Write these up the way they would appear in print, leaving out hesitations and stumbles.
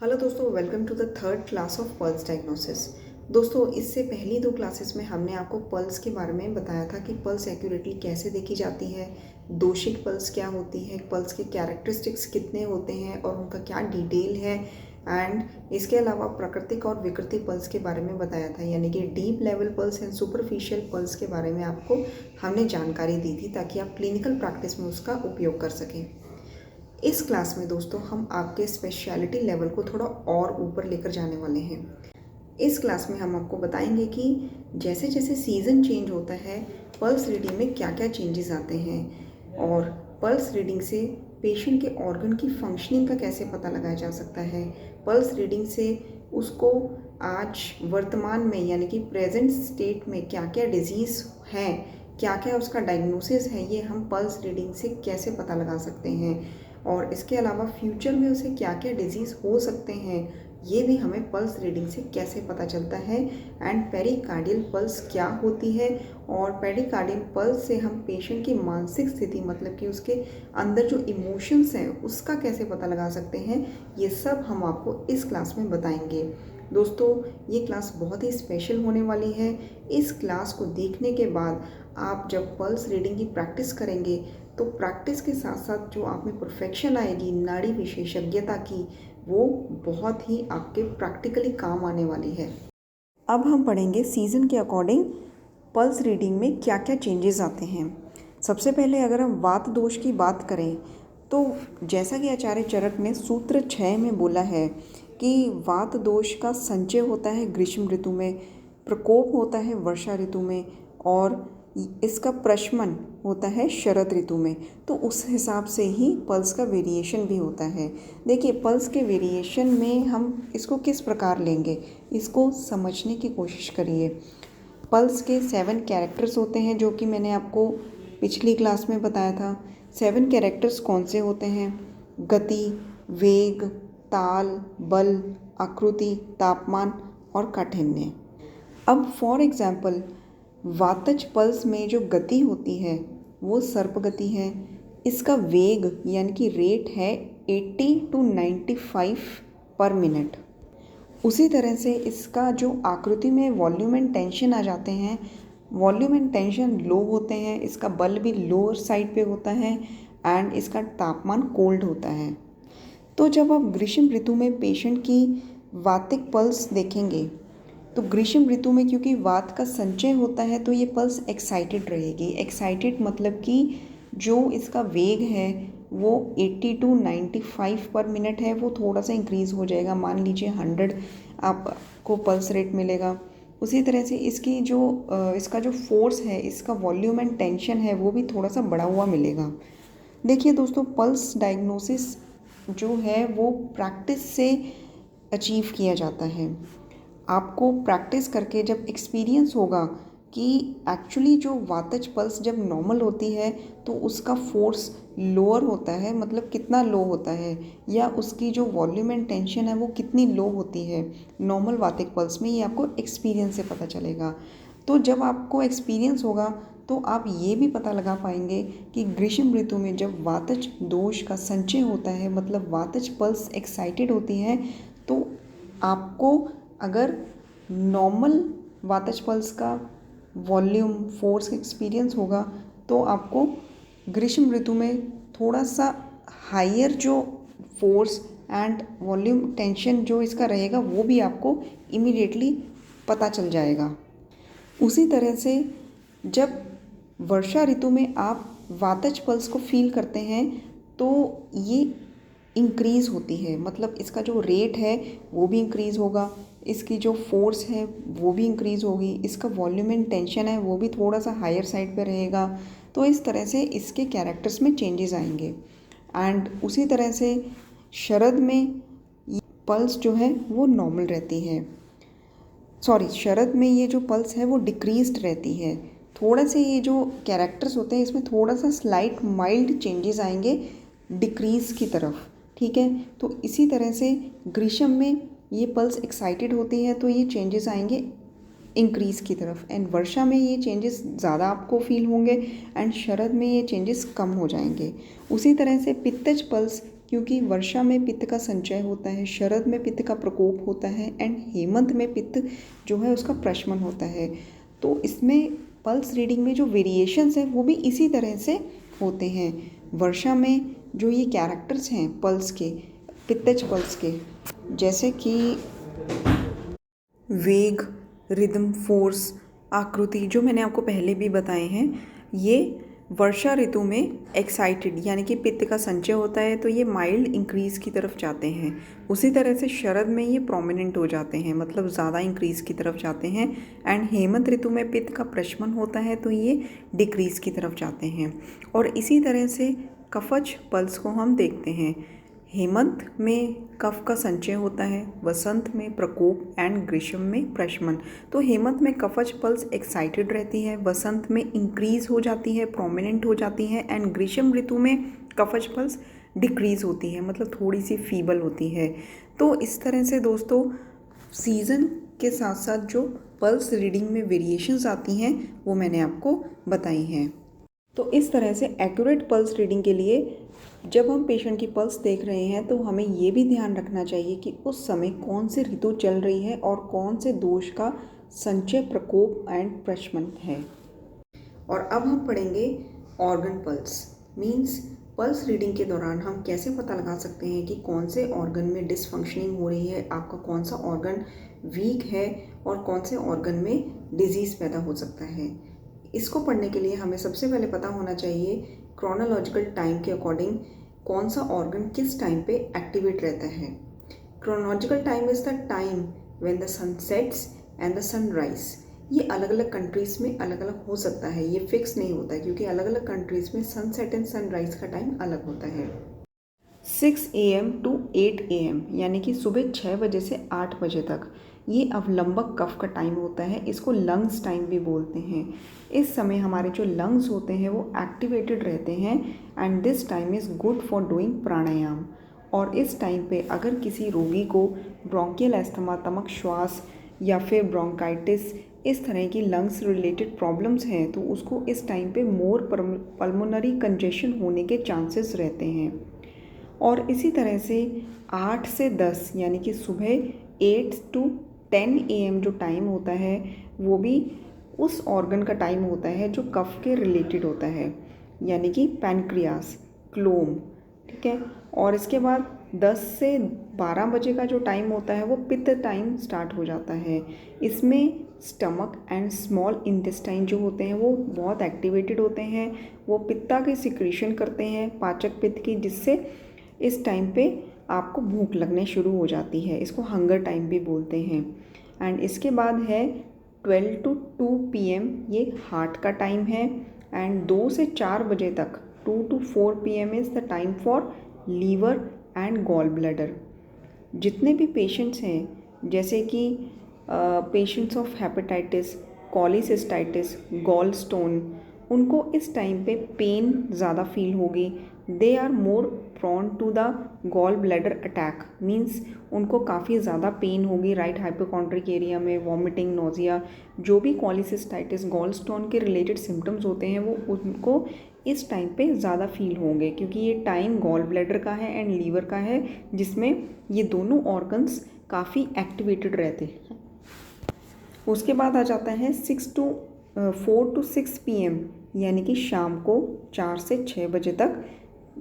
Hello दोस्तों, welcome to the third class of pulse diagnosis. दोस्तों, इससे पहली दो क्लासेस में हमने आपको पल्स के बारे में बताया था कि पल्स एक्यूरेटली कैसे देखी जाती है, दोषिक पल्स क्या होती है, पल्स के कैरेक्टरिस्टिक्स कितने होते हैं और उनका क्या डिटेल है, एंड इसके अलावा प्राकृतिक और विकृति पल्स के बारे में बताया था, यानी कि deep level pulse and superficial pulse के बारे में आपको हमने जानकारी दी थी ताकि आप क्लिनिकल प्रैक्टिस में उसका उपयोग कर सकें। इस क्लास में दोस्तों हम आपके स्पेशलिटी लेवल को थोड़ा और ऊपर लेकर जाने वाले हैं। इस क्लास में हम आपको बताएंगे कि जैसे जैसे सीज़न चेंज होता है पल्स रीडिंग में क्या क्या चेंजेस आते हैं और पल्स रीडिंग से पेशेंट के ऑर्गन की फंक्शनिंग का कैसे पता लगाया जा सकता है। पल्स रीडिंग से उसको आज वर्तमान में यानी कि प्रेजेंट स्टेट में क्या क्या डिजीज़ हैं, क्या क्या उसका डायग्नोसिस है, ये हम पल्स रीडिंग से कैसे पता लगा सकते हैं और इसके अलावा फ्यूचर में उसे क्या क्या डिजीज़ हो सकते हैं ये भी हमें पल्स रीडिंग से कैसे पता चलता है। एंड पेरिकार्डियल पल्स क्या होती है और पेरिकार्डियल पल्स से हम पेशेंट की मानसिक स्थिति मतलब कि उसके अंदर जो इमोशंस हैं उसका कैसे पता लगा सकते हैं, ये सब हम आपको इस क्लास में बताएंगे। दोस्तों, ये क्लास बहुत ही स्पेशल होने वाली है। इस क्लास को देखने के बाद आप जब पल्स रीडिंग की प्रैक्टिस करेंगे तो प्रैक्टिस के साथ साथ जो आप में परफेक्शन आएगी नाड़ी विशेषज्ञता की, वो बहुत ही आपके प्रैक्टिकली काम आने वाली है। अब हम पढ़ेंगे सीज़न के अकॉर्डिंग पल्स रीडिंग में क्या क्या चेंजेस आते हैं। सबसे पहले अगर हम वात दोष की बात करें तो जैसा कि आचार्य चरक ने सूत्र 6 में बोला है कि वात दोष का संचय होता है ग्रीष्म ऋतु में, प्रकोप होता है वर्षा ऋतु में और इसका प्रशमन होता है शरद ऋतु में। तो उस हिसाब से ही पल्स का वेरिएशन भी होता है। देखिए, पल्स के वेरिएशन में हम इसको किस प्रकार लेंगे, इसको समझने की कोशिश करिए। पल्स के 7 कैरेक्टर्स होते हैं जो कि मैंने आपको पिछली क्लास में बताया था। 7 कैरेक्टर्स कौन से होते हैं? गति, वेग, ताल, बल, आकृति, तापमान और काठिन्य। अब फॉर एग्जाम्पल वातज पल्स में जो गति होती है वो सर्प गति है। इसका वेग यानी कि रेट है 80 to 95 पर मिनट। उसी तरह से इसका जो आकृति में वॉल्यूम एंड टेंशन आ जाते हैं, वॉल्यूम एंड टेंशन लो होते हैं, इसका बल भी लोअर साइड पे होता है एंड इसका तापमान कोल्ड होता है। तो जब आप ग्रीष्म ऋतु में पेशेंट की वातिक पल्स देखेंगे तो ग्रीष्म ऋतु में क्योंकि वात का संचय होता है तो ये पल्स एक्साइटेड रहेगी। एक्साइटेड मतलब कि जो इसका वेग है वो 80 to 95 पर मिनट है, वो थोड़ा सा इंक्रीज़ हो जाएगा। मान लीजिए 100 आपको पल्स रेट मिलेगा। उसी तरह से इसका जो फोर्स है, इसका वॉल्यूम एंड टेंशन है वो भी थोड़ा सा बढ़ा हुआ मिलेगा। देखिए दोस्तों, पल्स डायग्नोसिस जो है वो प्रैक्टिस से अचीव किया जाता है। आपको प्रैक्टिस करके जब एक्सपीरियंस होगा कि एक्चुअली जो वातज पल्स जब नॉर्मल होती है तो उसका फोर्स लोअर होता है, मतलब कितना लो होता है, या उसकी जो वॉल्यूम एंड टेंशन है वो कितनी लो होती है नॉर्मल वातिक पल्स में, ये आपको एक्सपीरियंस से पता चलेगा। तो जब आपको एक्सपीरियंस होगा तो आप ये भी पता लगा पाएंगे कि ग्रीष्म ऋतु में जब वातज दोष का संचय होता है मतलब वातज पल्स एक्साइटेड होती है, तो आपको अगर नॉर्मल वातज पल्स का वॉल्यूम फोर्स एक्सपीरियंस होगा तो आपको ग्रीष्म ऋतु में थोड़ा सा हायर जो फोर्स एंड वॉल्यूम टेंशन जो इसका रहेगा वो भी आपको इमीडिएटली पता चल जाएगा। उसी तरह से जब वर्षा ऋतु में आप वातज पल्स को फील करते हैं तो ये इंक्रीज़ होती है, मतलब इसका जो रेट है वो भी इंक्रीज़ होगा, इसकी जो फोर्स है वो भी इंक्रीज़ होगी, इसका वॉल्यूम एंड टेंशन है वो भी थोड़ा सा हायर साइड पे रहेगा। तो इस तरह से इसके कैरेक्टर्स में चेंजेस आएंगे। एंड उसी तरह से शरद में पल्स जो है वो नॉर्मल रहती है। शरद में ये जो पल्स है वो डिक्रीज्ड रहती है। थोड़ा से ये जो कैरेक्टर्स होते हैं इसमें थोड़ा सा स्लाइट माइल्ड चेंजेस आएंगे डिक्रीज़ की तरफ, ठीक है। तो इसी तरह से ग्रीष्म में ये पल्स एक्साइटेड होती है तो ये चेंजेस आएंगे इंक्रीज़ की तरफ, एंड वर्षा में ये चेंजेस ज़्यादा आपको फील होंगे एंड शरद में ये चेंजेस कम हो जाएंगे। उसी तरह से पित्तज पल्स क्योंकि वर्षा में पित्त का संचय होता है, शरद में पित्त का प्रकोप होता है एंड हेमंत में पित्त जो है उसका प्रशमन होता है। तो इसमें पल्स रीडिंग में जो वेरिएशंस हैं वो भी इसी तरह से होते हैं। वर्षा में जो ये कैरेक्टर्स हैं पल्स के, पित्तज पल्स के, जैसे कि वेग, रिदम, फोर्स, आकृति, जो मैंने आपको पहले भी बताए हैं, ये वर्षा ऋतु में एक्साइटेड यानी कि पित्त का संचय होता है तो ये माइल्ड इंक्रीज़ की तरफ जाते हैं। उसी तरह से शरद में ये प्रोमिनेंट हो जाते हैं, मतलब ज़्यादा इंक्रीज़ की तरफ जाते हैं। एंड हेमंत ऋतु में पित्त का प्रशमन होता है तो ये डिक्रीज़ की तरफ जाते हैं। और इसी तरह से कफज पल्स को हम देखते हैं। हेमंत में कफ का संचय होता है, वसंत में प्रकोप एंड ग्रीष्म में प्रशमन। तो हेमंत में कफज पल्स एक्साइटेड रहती है, वसंत में इंक्रीज हो जाती है, प्रोमिनेंट हो जाती है एंड ग्रीष्म ऋतु में कफज पल्स डिक्रीज होती है, मतलब थोड़ी सी फीबल होती है। तो इस तरह से दोस्तों सीज़न के साथ साथ जो पल्स रीडिंग में वेरिएशंस आती हैं वो मैंने आपको बताई हैं। तो इस तरह से एक्यूरेट पल्स रीडिंग के लिए जब हम पेशेंट की पल्स देख रहे हैं तो हमें ये भी ध्यान रखना चाहिए कि उस समय कौन सी ऋतु चल रही है और कौन से दोष का संचय, प्रकोप एंड प्रशमन है। और अब हम पढ़ेंगे organ pulse. Means pulse reading के दौरान हम कैसे पता लगा सकते हैं कि कौन से ऑर्गन में डिसफंक्शनिंग हो रही है, आपका कौन सा ऑर्गन वीक है और कौन से ऑर्गन में डिजीज़ पैदा हो सकता है। इसको पढ़ने के लिए हमें सबसे पहले पता होना चाहिए क्रोनोलॉजिकल टाइम के अकॉर्डिंग कौन सा ऑर्गन किस टाइम पे एक्टिवेट रहता है। Chronological time is the time when the sun sets and the sun rise. ये अलग अलग कंट्रीज़ में अलग अलग हो सकता है, ये फिक्स नहीं होता है क्योंकि अलग अलग कंट्रीज़ में sun set and sun rise का टाइम अलग होता है। 6 AM to 8 AM यानी कि सुबह 6 बजे से 8 बजे तक ये अवलंबक कफ का टाइम होता है। इसको लंग्स टाइम भी बोलते हैं। इस समय हमारे जो लंग्स होते हैं वो एक्टिवेटेड रहते हैं and this time is good for doing pranayama. और इस टाइम पे अगर किसी रोगी को ब्रोंकियल एस्थमा, तमक श्वास या फिर ब्रोंकाइटिस, इस तरह की लंग्स रिलेटेड प्रॉब्लम्स हैं तो उसको इस टाइम पे मोर पल्मोनरी कंजेशन होने के चांसेस रहते हैं। और इसी तरह से 8 से 10 यानी कि सुबह 8 to 10 AM जो टाइम होता है वो भी उस ऑर्गन का टाइम होता है जो कफ के रिलेटेड होता है, यानी कि पैनक्रियास, क्लोम, ठीक है। और इसके बाद 10 से 12 बजे का जो टाइम होता है वो पित्त टाइम स्टार्ट हो जाता है। इसमें स्टमक एंड स्मॉल इंटेस्टाइन जो होते हैं वो बहुत एक्टिवेटेड होते हैं, वो पित्ता की सिक्रीशन करते हैं, पाचक पित्त की, जिससे इस टाइम पे आपको भूख लगने शुरू हो जाती है। इसको हंगर टाइम भी बोलते हैं। एंड इसके बाद है 12 to 2 PM, ये हार्ट का टाइम है। एंड 2 से 4 बजे तक 2 to 4 PM is the time for liver and gall bladder. जितने भी पेशेंट्स हैं जैसे कि patients of hepatitis, cholecystitis, gall stone, उनको इस टाइम पे पेन ज़्यादा फील होगी। They are more prone to the gall bladder attack. Means उनको काफ़ी ज़्यादा पेन होगी राइट हाइपोकॉन्ड्रिक एरिया में, वॉमिटिंग, नोजिया, जो भी कॉलीसिस्टाइटिस, गॉल स्टोन के रिलेटेड सिम्टम्स होते हैं वो उनको इस टाइम पे ज़्यादा फील होंगे क्योंकि ये टाइम गॉल ब्लैडर का है एंड लीवर का है, जिसमें ये दोनों ऑर्गन्स काफ़ी एक्टिवेटेड रहते हैं। उसके बाद आ जाता है 4 to 6 PM यानी कि शाम को 4 से 6 बजे तक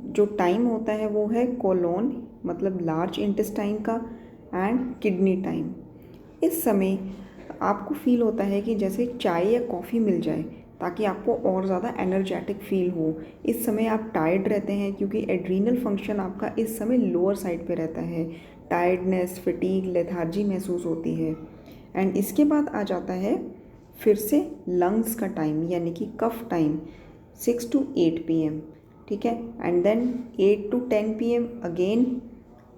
जो टाइम होता है वो है कोलोन, मतलब लार्ज इंटेस्टाइन का, एंड किडनी टाइम। इस समय आपको फील होता है कि जैसे चाय या कॉफ़ी मिल जाए ताकि आपको और ज़्यादा एनर्जेटिक फील हो। इस समय आप टायर्ड रहते हैं क्योंकि एड्रीनल फंक्शन आपका इस समय लोअर साइड पे रहता है। टायर्डनेस, फटीग, लेथार्जी महसूस होती है। एंड इसके बाद आ जाता है फिर से लंग्स का टाइम यानी कि कफ टाइम 6 to 8 PM, ठीक है। And then 8 to 10 PM again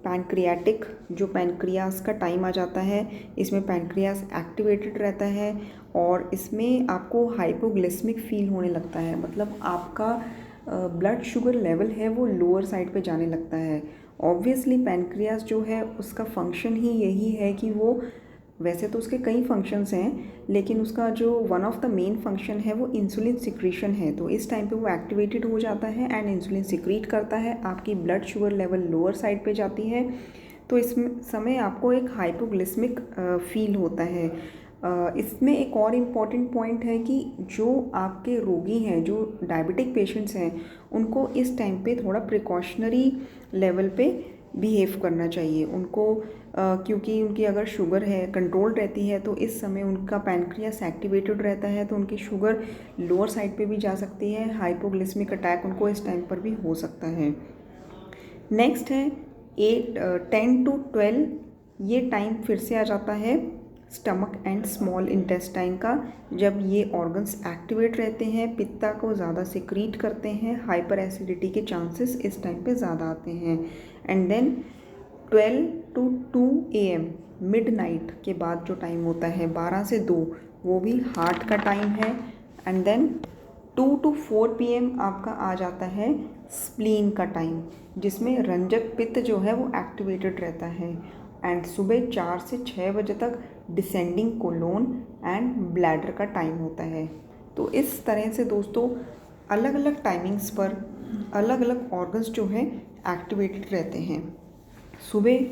pancreatic, जो पैनक्रियास का टाइम आ जाता है। इसमें पैनक्रियास एक्टिवेटेड रहता है और इसमें आपको हाइपोग्लिसमिक फील होने लगता है, मतलब आपका ब्लड शुगर लेवल है वो लोअर साइड पे जाने लगता है। ऑब्वियसली पैनक्रियास जो है उसका फंक्शन ही यही है कि वो वैसे तो उसके कई फंक्शंस हैं, लेकिन उसका जो one of the main function है वो इंसुलिन सिक्रीशन है। तो इस टाइम पे वो एक्टिवेटेड हो जाता है एंड इंसुलिन सिक्रीट करता है, आपकी blood sugar level lower side पे जाती है। तो इस समय आपको एक हाइपोग्लिसमिक फील होता है। इसमें एक और इम्पॉर्टेंट पॉइंट है कि जो आपके रोगी हैं, जो डायबिटिक पेशेंट्स हैं, उनको इस टाइम पे थोड़ा प्रिकॉशनरी लेवल पे बिहेव करना चाहिए उनको, क्योंकि उनकी अगर शुगर है कंट्रोल रहती है तो इस समय उनका पैनक्रियास एक्टिवेटेड रहता है, तो उनकी शुगर लोअर साइड पे भी जा सकती है, हाइपोग्लिसमिक अटैक उनको इस टाइम पर भी हो सकता है। नेक्स्ट है 10 to 12, ये टाइम फिर से आ जाता है स्टमक एंड स्मॉल इंटेस्टाइन का, जब ये ऑर्गन्स एक्टिवेट रहते हैं, पित्ता को ज़्यादा सिक्रीट करते हैं, हाइपर एसिडिटी के चांसेस इस टाइम पे ज़्यादा आते हैं। And then 12 to 2 AM midnight के बाद जो टाइम होता है 12 से 2, वो भी हार्ट का टाइम है। एंड देन 2 to 4 PM आपका आ जाता है स्प्लीन का टाइम, जिसमें रंजक पित्त जो है वो एक्टिवेटेड रहता है। एंड सुबह 4 से 6 बजे तक डिसेंडिंग कोलोन एंड ब्लैडर का टाइम होता है। तो इस तरह से दोस्तों अलग अलग टाइमिंग्स पर अलग अलग ऑर्गन्स जो हैं एक्टिवेटेड रहते हैं। सुबह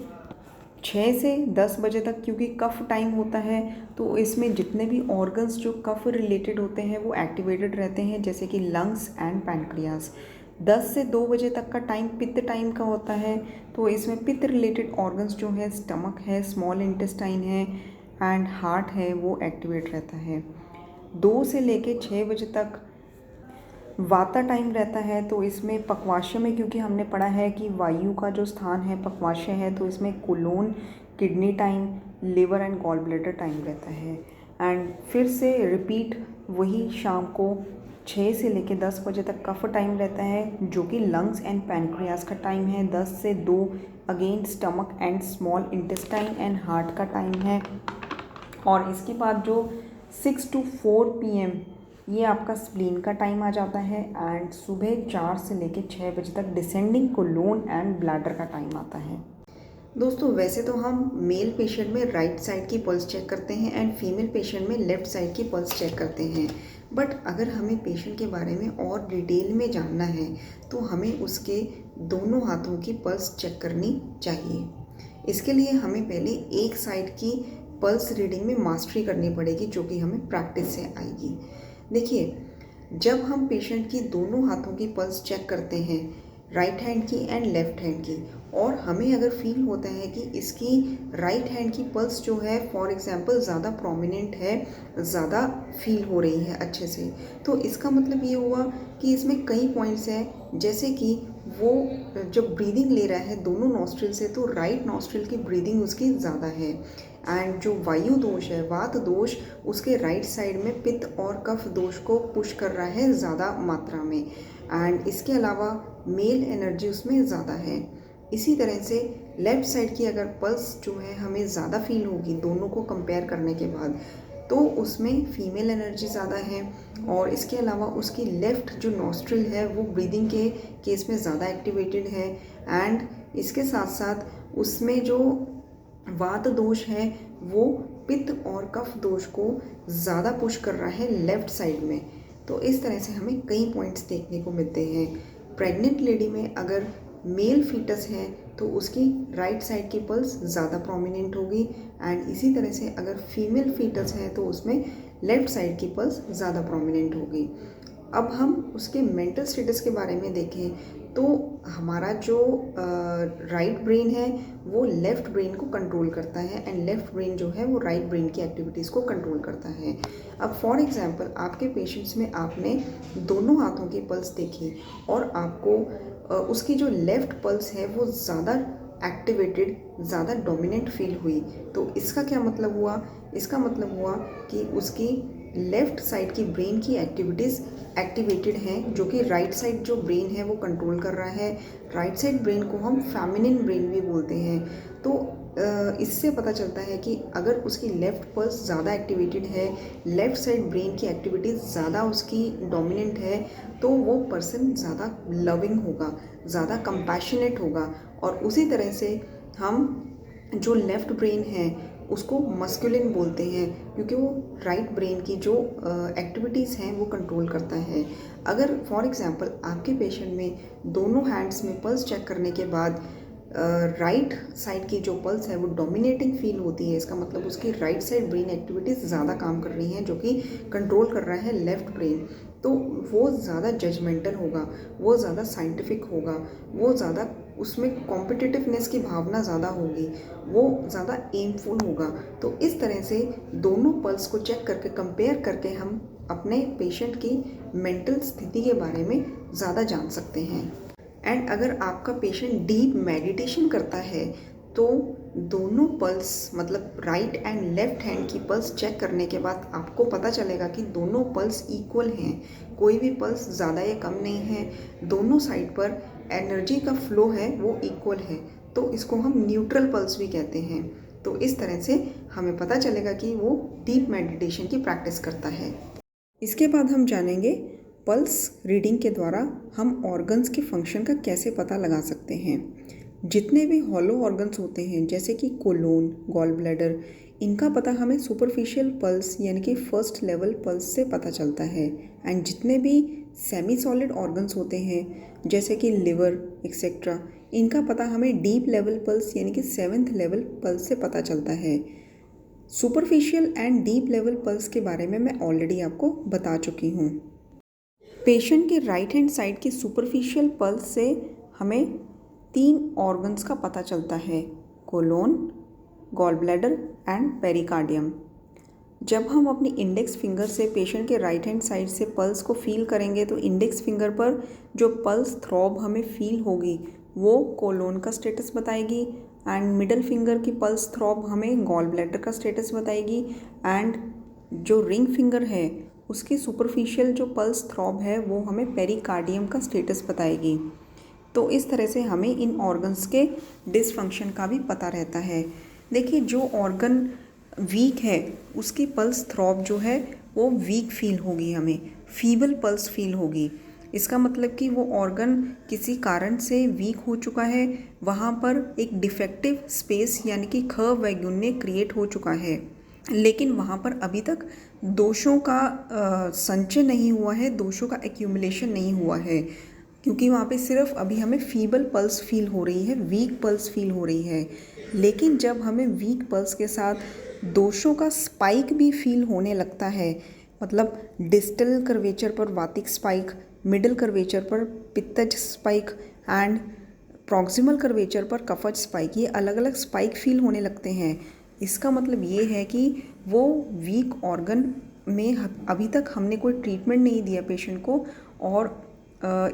6 से 10 बजे तक क्योंकि कफ टाइम होता है, तो इसमें जितने भी ऑर्गन्स जो कफ रिलेटेड होते हैं वो एक्टिवेटेड रहते हैं, जैसे कि लंग्स एंड पैनक्रियास। 10 से 2 बजे तक का टाइम पित्त टाइम का होता है, तो इसमें पित्त रिलेटेड ऑर्गन्स जो है स्टमक है, स्मॉल इंटेस्टाइन है एंड हार्ट है, वो एक्टिवेट रहता है। 2 से लेके 6 बजे तक वाता टाइम रहता है, तो इसमें पक्वाशय में, क्योंकि हमने पढ़ा है कि वायु का जो स्थान है पक्वाशय है, तो इसमें colon, kidney time, liver and gall bladder time रहता है। एंड फिर से रिपीट वही शाम को 6 से लेके 10 बजे तक कफ टाइम रहता है, जो कि लंग्स एंड पैनक्रियास का टाइम है। 10 से 2 again stomach and small intestine and heart का टाइम है। और इसके बाद जो 6 to 4 PM ये आपका स्प्लीन का टाइम आ जाता है। एंड सुबह 4 से लेके 6 बजे तक डिसेंडिंग कोलोन एंड ब्लैडर का टाइम आता है। दोस्तों वैसे तो हम मेल पेशेंट में राइट साइड की पल्स चेक करते हैं एंड फीमेल पेशेंट में लेफ़्ट साइड की पल्स चेक करते हैं, बट अगर हमें पेशेंट के बारे में और डिटेल में जानना है तो हमें उसके दोनों हाथों की पल्स चेक करनी चाहिए। इसके लिए हमें पहले एक साइड की पल्स रीडिंग में मास्टरी करनी पड़ेगी, जो कि हमें प्रैक्टिस से आएगी। देखिए, जब हम पेशेंट की दोनों हाथों की पल्स चेक करते हैं, राइट हैंड की एंड लेफ़्ट हैंड की, और हमें अगर फील होता है कि इसकी राइट हैंड की पल्स जो है फॉर एग्जांपल ज़्यादा प्रोमिनेंट है, ज़्यादा फील हो रही है अच्छे से, तो इसका मतलब ये हुआ कि इसमें कई पॉइंट्स हैं, जैसे कि वो जब ब्रीदिंग ले रहा है दोनों नॉस्ट्रिल से, तो राइट नॉस्ट्रिल की ब्रीदिंग उसकी ज़्यादा है। एंड जो वायु दोष है, वात दोष, उसके राइट साइड में पित्त और कफ दोष को पुश कर रहा है ज़्यादा मात्रा में। एंड इसके अलावा मेल एनर्जी उसमें ज़्यादा है। इसी तरह से लेफ़्ट साइड की अगर पल्स जो है हमें ज़्यादा फील होगी दोनों को कंपेयर करने के बाद, तो उसमें फीमेल एनर्जी ज़्यादा है। और इसके अलावा उसकी लेफ़्ट जो नॉस्ट्रिल है वो ब्रीदिंग के केस में ज़्यादा एक्टिवेटेड है। एंड इसके साथ साथ उसमें जो वात दोष है वो पित्त और कफ दोष को ज़्यादा पुश कर रहा है लेफ़्ट साइड में। तो इस तरह से हमें कई पॉइंट्स देखने को मिलते हैं। प्रेग्नेंट लेडी में अगर मेल फीटस है तो उसकी राइट साइड की पल्स ज़्यादा प्रोमिनेंट होगी, एंड इसी तरह से अगर फीमेल फीटस है तो उसमें लेफ़्ट साइड की पल्स ज़्यादा प्रोमिनेंट होगी। अब हम उसके मेंटल स्टेटस के बारे में देखें तो हमारा जो राइट ब्रेन है वो लेफ़्ट ब्रेन को कंट्रोल करता है, एंड लेफ़्ट ब्रेन जो है वो राइट ब्रेन की एक्टिविटीज़ को कंट्रोल करता है। अब फॉर एग्जांपल आपके पेशेंट्स में आपने दोनों हाथों की पल्स देखी और आपको उसकी जो लेफ़्ट पल्स है वो ज़्यादा एक्टिवेटेड, ज़्यादा डोमिनेंट फील हुई, तो इसका क्या मतलब हुआ? इसका मतलब हुआ कि उसकी लेफ़्ट साइड की ब्रेन की एक्टिविटीज़ एक्टिवेटेड हैं, जो कि राइट साइड जो ब्रेन है वो कंट्रोल कर रहा है। राइट साइड ब्रेन को हम फेमिनिन ब्रेन भी बोलते हैं। तो इससे पता चलता है कि अगर उसकी लेफ़्ट पल्स ज़्यादा एक्टिवेटेड है, लेफ़्ट साइड ब्रेन की एक्टिविटीज़ ज़्यादा उसकी डोमिनेंट है, तो वो पर्सन ज़्यादा लविंग होगा, ज़्यादा कंपैशनेट होगा। और उसी तरह से हम जो लेफ़्ट ब्रेन है उसको मस्कुलिन बोलते हैं, क्योंकि वो राइट ब्रेन की जो एक्टिविटीज़ हैं वो कंट्रोल करता है। अगर फॉर एग्जांपल आपके पेशेंट में दोनों हैंड्स में पल्स चेक करने के बाद राइट साइड की जो पल्स है वो डोमिनेटिंग फील होती है, इसका मतलब उसकी राइट साइड ब्रेन एक्टिविटीज़ ज़्यादा काम कर रही हैं, जो कि कंट्रोल कर रहा है लेफ़्ट ब्रेन। तो वो ज़्यादा जजमेंटल होगा, वो ज़्यादा साइंटिफिक होगा, वो ज़्यादा उसमें कॉम्पिटिटिवनेस की भावना ज़्यादा होगी, वो ज़्यादा एमफुल होगा। तो इस तरह से दोनों पल्स को चेक करके कंपेयर करके हम अपने पेशेंट की मेंटल स्थिति के बारे में ज़्यादा जान सकते हैं। एंड अगर आपका पेशेंट डीप मेडिटेशन करता है तो दोनों पल्स मतलब राइट एंड लेफ्ट हैंड की पल्स चेक करने के बाद आपको पता चलेगा कि दोनों पल्स इक्वल हैं, कोई भी पल्स ज़्यादा या कम नहीं है, दोनों साइड पर एनर्जी का फ्लो है वो इक्वल है। तो इसको हम न्यूट्रल पल्स भी कहते हैं। तो इस तरह से हमें पता चलेगा कि वो डीप मेडिटेशन की प्रैक्टिस करता है। इसके बाद हम जानेंगे पल्स रीडिंग के द्वारा हम ऑर्गन्स के फंक्शन का कैसे पता लगा सकते हैं। जितने भी हॉलो ऑर्गन्स होते हैं जैसे कि कोलोन, गॉल ब्लैडर, इनका पता हमें सुपरफिशियल पल्स यानी कि फर्स्ट लेवल पल्स से पता चलता है। एंड जितने भी सेमी सॉलिड ऑर्गन्स होते हैं जैसे कि लिवर एक्सेट्रा, इनका पता हमें डीप लेवल पल्स यानी कि 7th लेवल पल्स से पता चलता है। Superficial and deep level pulse के बारे में मैं ऑलरेडी आपको बता चुकी हूँ। पेशेंट के राइट हैंड साइड की सुपरफिशियल पल्स से हमें 3 ऑर्गन्स का पता चलता है, colon, gall bladder and pericardium. जब हम अपनी इंडेक्स फिंगर से पेशेंट के राइट हैंड साइड से पल्स को फील करेंगे तो इंडेक्स फिंगर पर जो पल्स थ्रॉब हमें फील होगी वो कोलोन का स्टेटस बताएगी, एंड मिडल फिंगर की पल्स थ्रॉब हमें गॉल ब्लैडर का स्टेटस बताएगी, एंड जो रिंग फिंगर है उसकी सुपरफिशियल जो पल्स थ्रॉब है वो हमें पेरिकार्डियम का स्टेटस बताएगी। तो इस तरह से हमें इन ऑर्गन्स के डिसफंक्शन का भी पता रहता है। देखिए, जो ऑर्गन वीक है उसकी पल्स थ्रॉब जो है वो वीक फील होगी, हमें फीबल पल्स फील होगी। इसका मतलब कि वो ऑर्गन किसी कारण से वीक हो चुका है, वहाँ पर एक डिफेक्टिव स्पेस यानी कि खर्व वैगुन्य क्रिएट हो चुका है, लेकिन वहाँ पर अभी तक दोषों का संचय नहीं हुआ है, दोषों का एक्यूमुलेशन नहीं हुआ है, क्योंकि वहाँ पे सिर्फ अभी हमें फीबल पल्स फील हो रही है, वीक पल्स फील हो रही है। लेकिन जब हमें वीक पल्स के साथ दोषों का स्पाइक भी फील होने लगता है, मतलब डिस्टल कर्वेचर पर वातिक स्पाइक, मिडल कर्वेचर पर पित्तज स्पाइक एंड प्रॉक्सिमल कर्वेचर पर कफज स्पाइक, ये अलग अलग स्पाइक फील होने लगते हैं। इसका मतलब ये है कि वो वीक ऑर्गन में अभी तक हमने कोई ट्रीटमेंट नहीं दिया पेशेंट को, और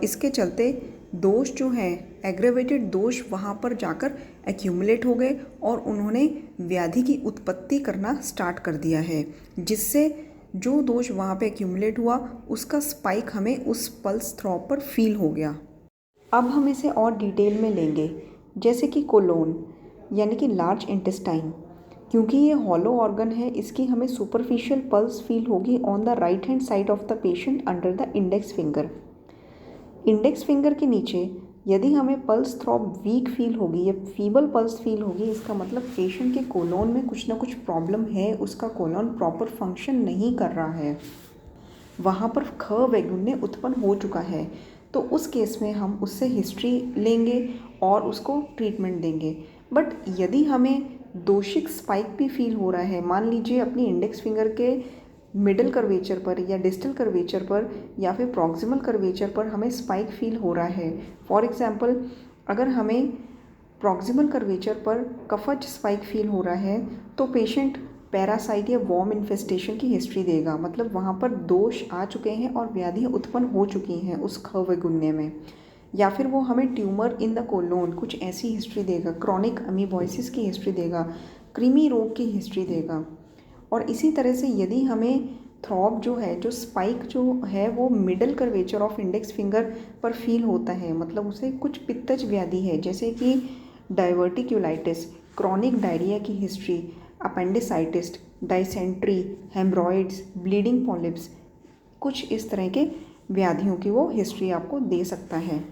इसके चलते दोष जो हैं एग्रेवेटेड दोष वहाँ पर जाकर एक्यूमुलेट हो गए और उन्होंने व्याधि की उत्पत्ति करना स्टार्ट कर दिया है, जिससे जो दोष वहाँ पे एक्यूमुलेट हुआ उसका स्पाइक हमें उस पल्स थ्रॉब पर फील हो गया। अब हम इसे और डिटेल में लेंगे, जैसे कि कोलोन यानी कि लार्ज इंटेस्टाइन, क्योंकि ये हॉलो ऑर्गन है इसकी हमें सुपरफिशियल पल्स फील होगी on the right hand side of the patient under the index finger. Index finger के नीचे यदि हमें पल्स थ्रॉब वीक फील होगी या फीबल पल्स फील होगी, इसका मतलब पेशेंट के कोलोन में कुछ ना कुछ प्रॉब्लम है, उसका कोलोन प्रॉपर फंक्शन नहीं कर रहा है, वहाँ पर खर्व वैगुन्य उत्पन्न हो चुका है। तो उस केस में हम उससे हिस्ट्री लेंगे और उसको ट्रीटमेंट देंगे। बट यदि हमें दोषिक स्पाइक भी फील हो रहा है, मान लीजिए अपनी इंडेक्स फिंगर के मिडल कर्वेचर पर या डिस्टल कर्वेचर पर या फिर प्रॉक्सिमल कर्वेचर पर हमें स्पाइक फील हो रहा है, फॉर एग्जांपल अगर हमें प्रॉक्सिमल कर्वेचर पर कफज स्पाइक फील हो रहा है तो पेशेंट पैरासाइट या वॉर्म इन्फेस्टेशन की हिस्ट्री देगा, मतलब वहाँ पर दोष आ चुके हैं और व्याधियाँ उत्पन्न हो चुकी हैं उस खर्व वैगुन्य में। या फिर वो हमें ट्यूमर इन द कोलोन कुछ ऐसी हिस्ट्री देगा, क्रॉनिक अमीबॉइसिस की हिस्ट्री देगा, कृमि रोग की हिस्ट्री देगा। और इसी तरह से यदि हमें थ्रॉब जो है, जो स्पाइक जो है वो middle curvature of index finger पर फील होता है, मतलब उसे कुछ पित्तज व्याधि है जैसे कि डाइवर्टिक्यूलाइटिस, क्रॉनिक डायरिया की history, appendicitis, dysentery, haemorrhoids, bleeding polyps, कुछ इस तरह के व्याधियों की वो हिस्ट्री आपको दे सकता है।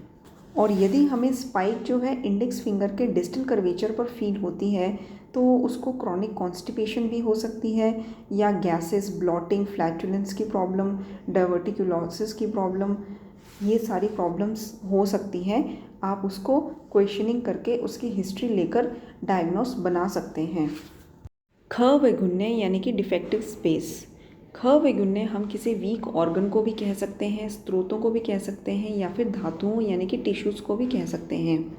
और यदि हमें स्पाइक जो है इंडेक्स फिंगर के डिस्टल कर्वेचर पर फील होती है तो उसको क्रॉनिक कॉन्स्टिपेशन भी हो सकती है, या गैसेस, ब्लॉटिंग, फ्लैटुलेंस की प्रॉब्लम, डाइवर्टिकुलोसिस की प्रॉब्लम, ये सारी प्रॉब्लम्स हो सकती हैं। आप उसको क्वेश्चनिंग करके उसकी हिस्ट्री लेकर डायग्नोस बना सकते हैं। ख वैगुण्य यानी कि डिफेक्टिव स्पेस। ख वैगुण्य हम किसी वीक ऑर्गन को भी कह सकते हैं, स्रोतों को भी कह सकते हैं, या फिर धातुओं यानी कि टिश्यूज़ को भी कह सकते हैं।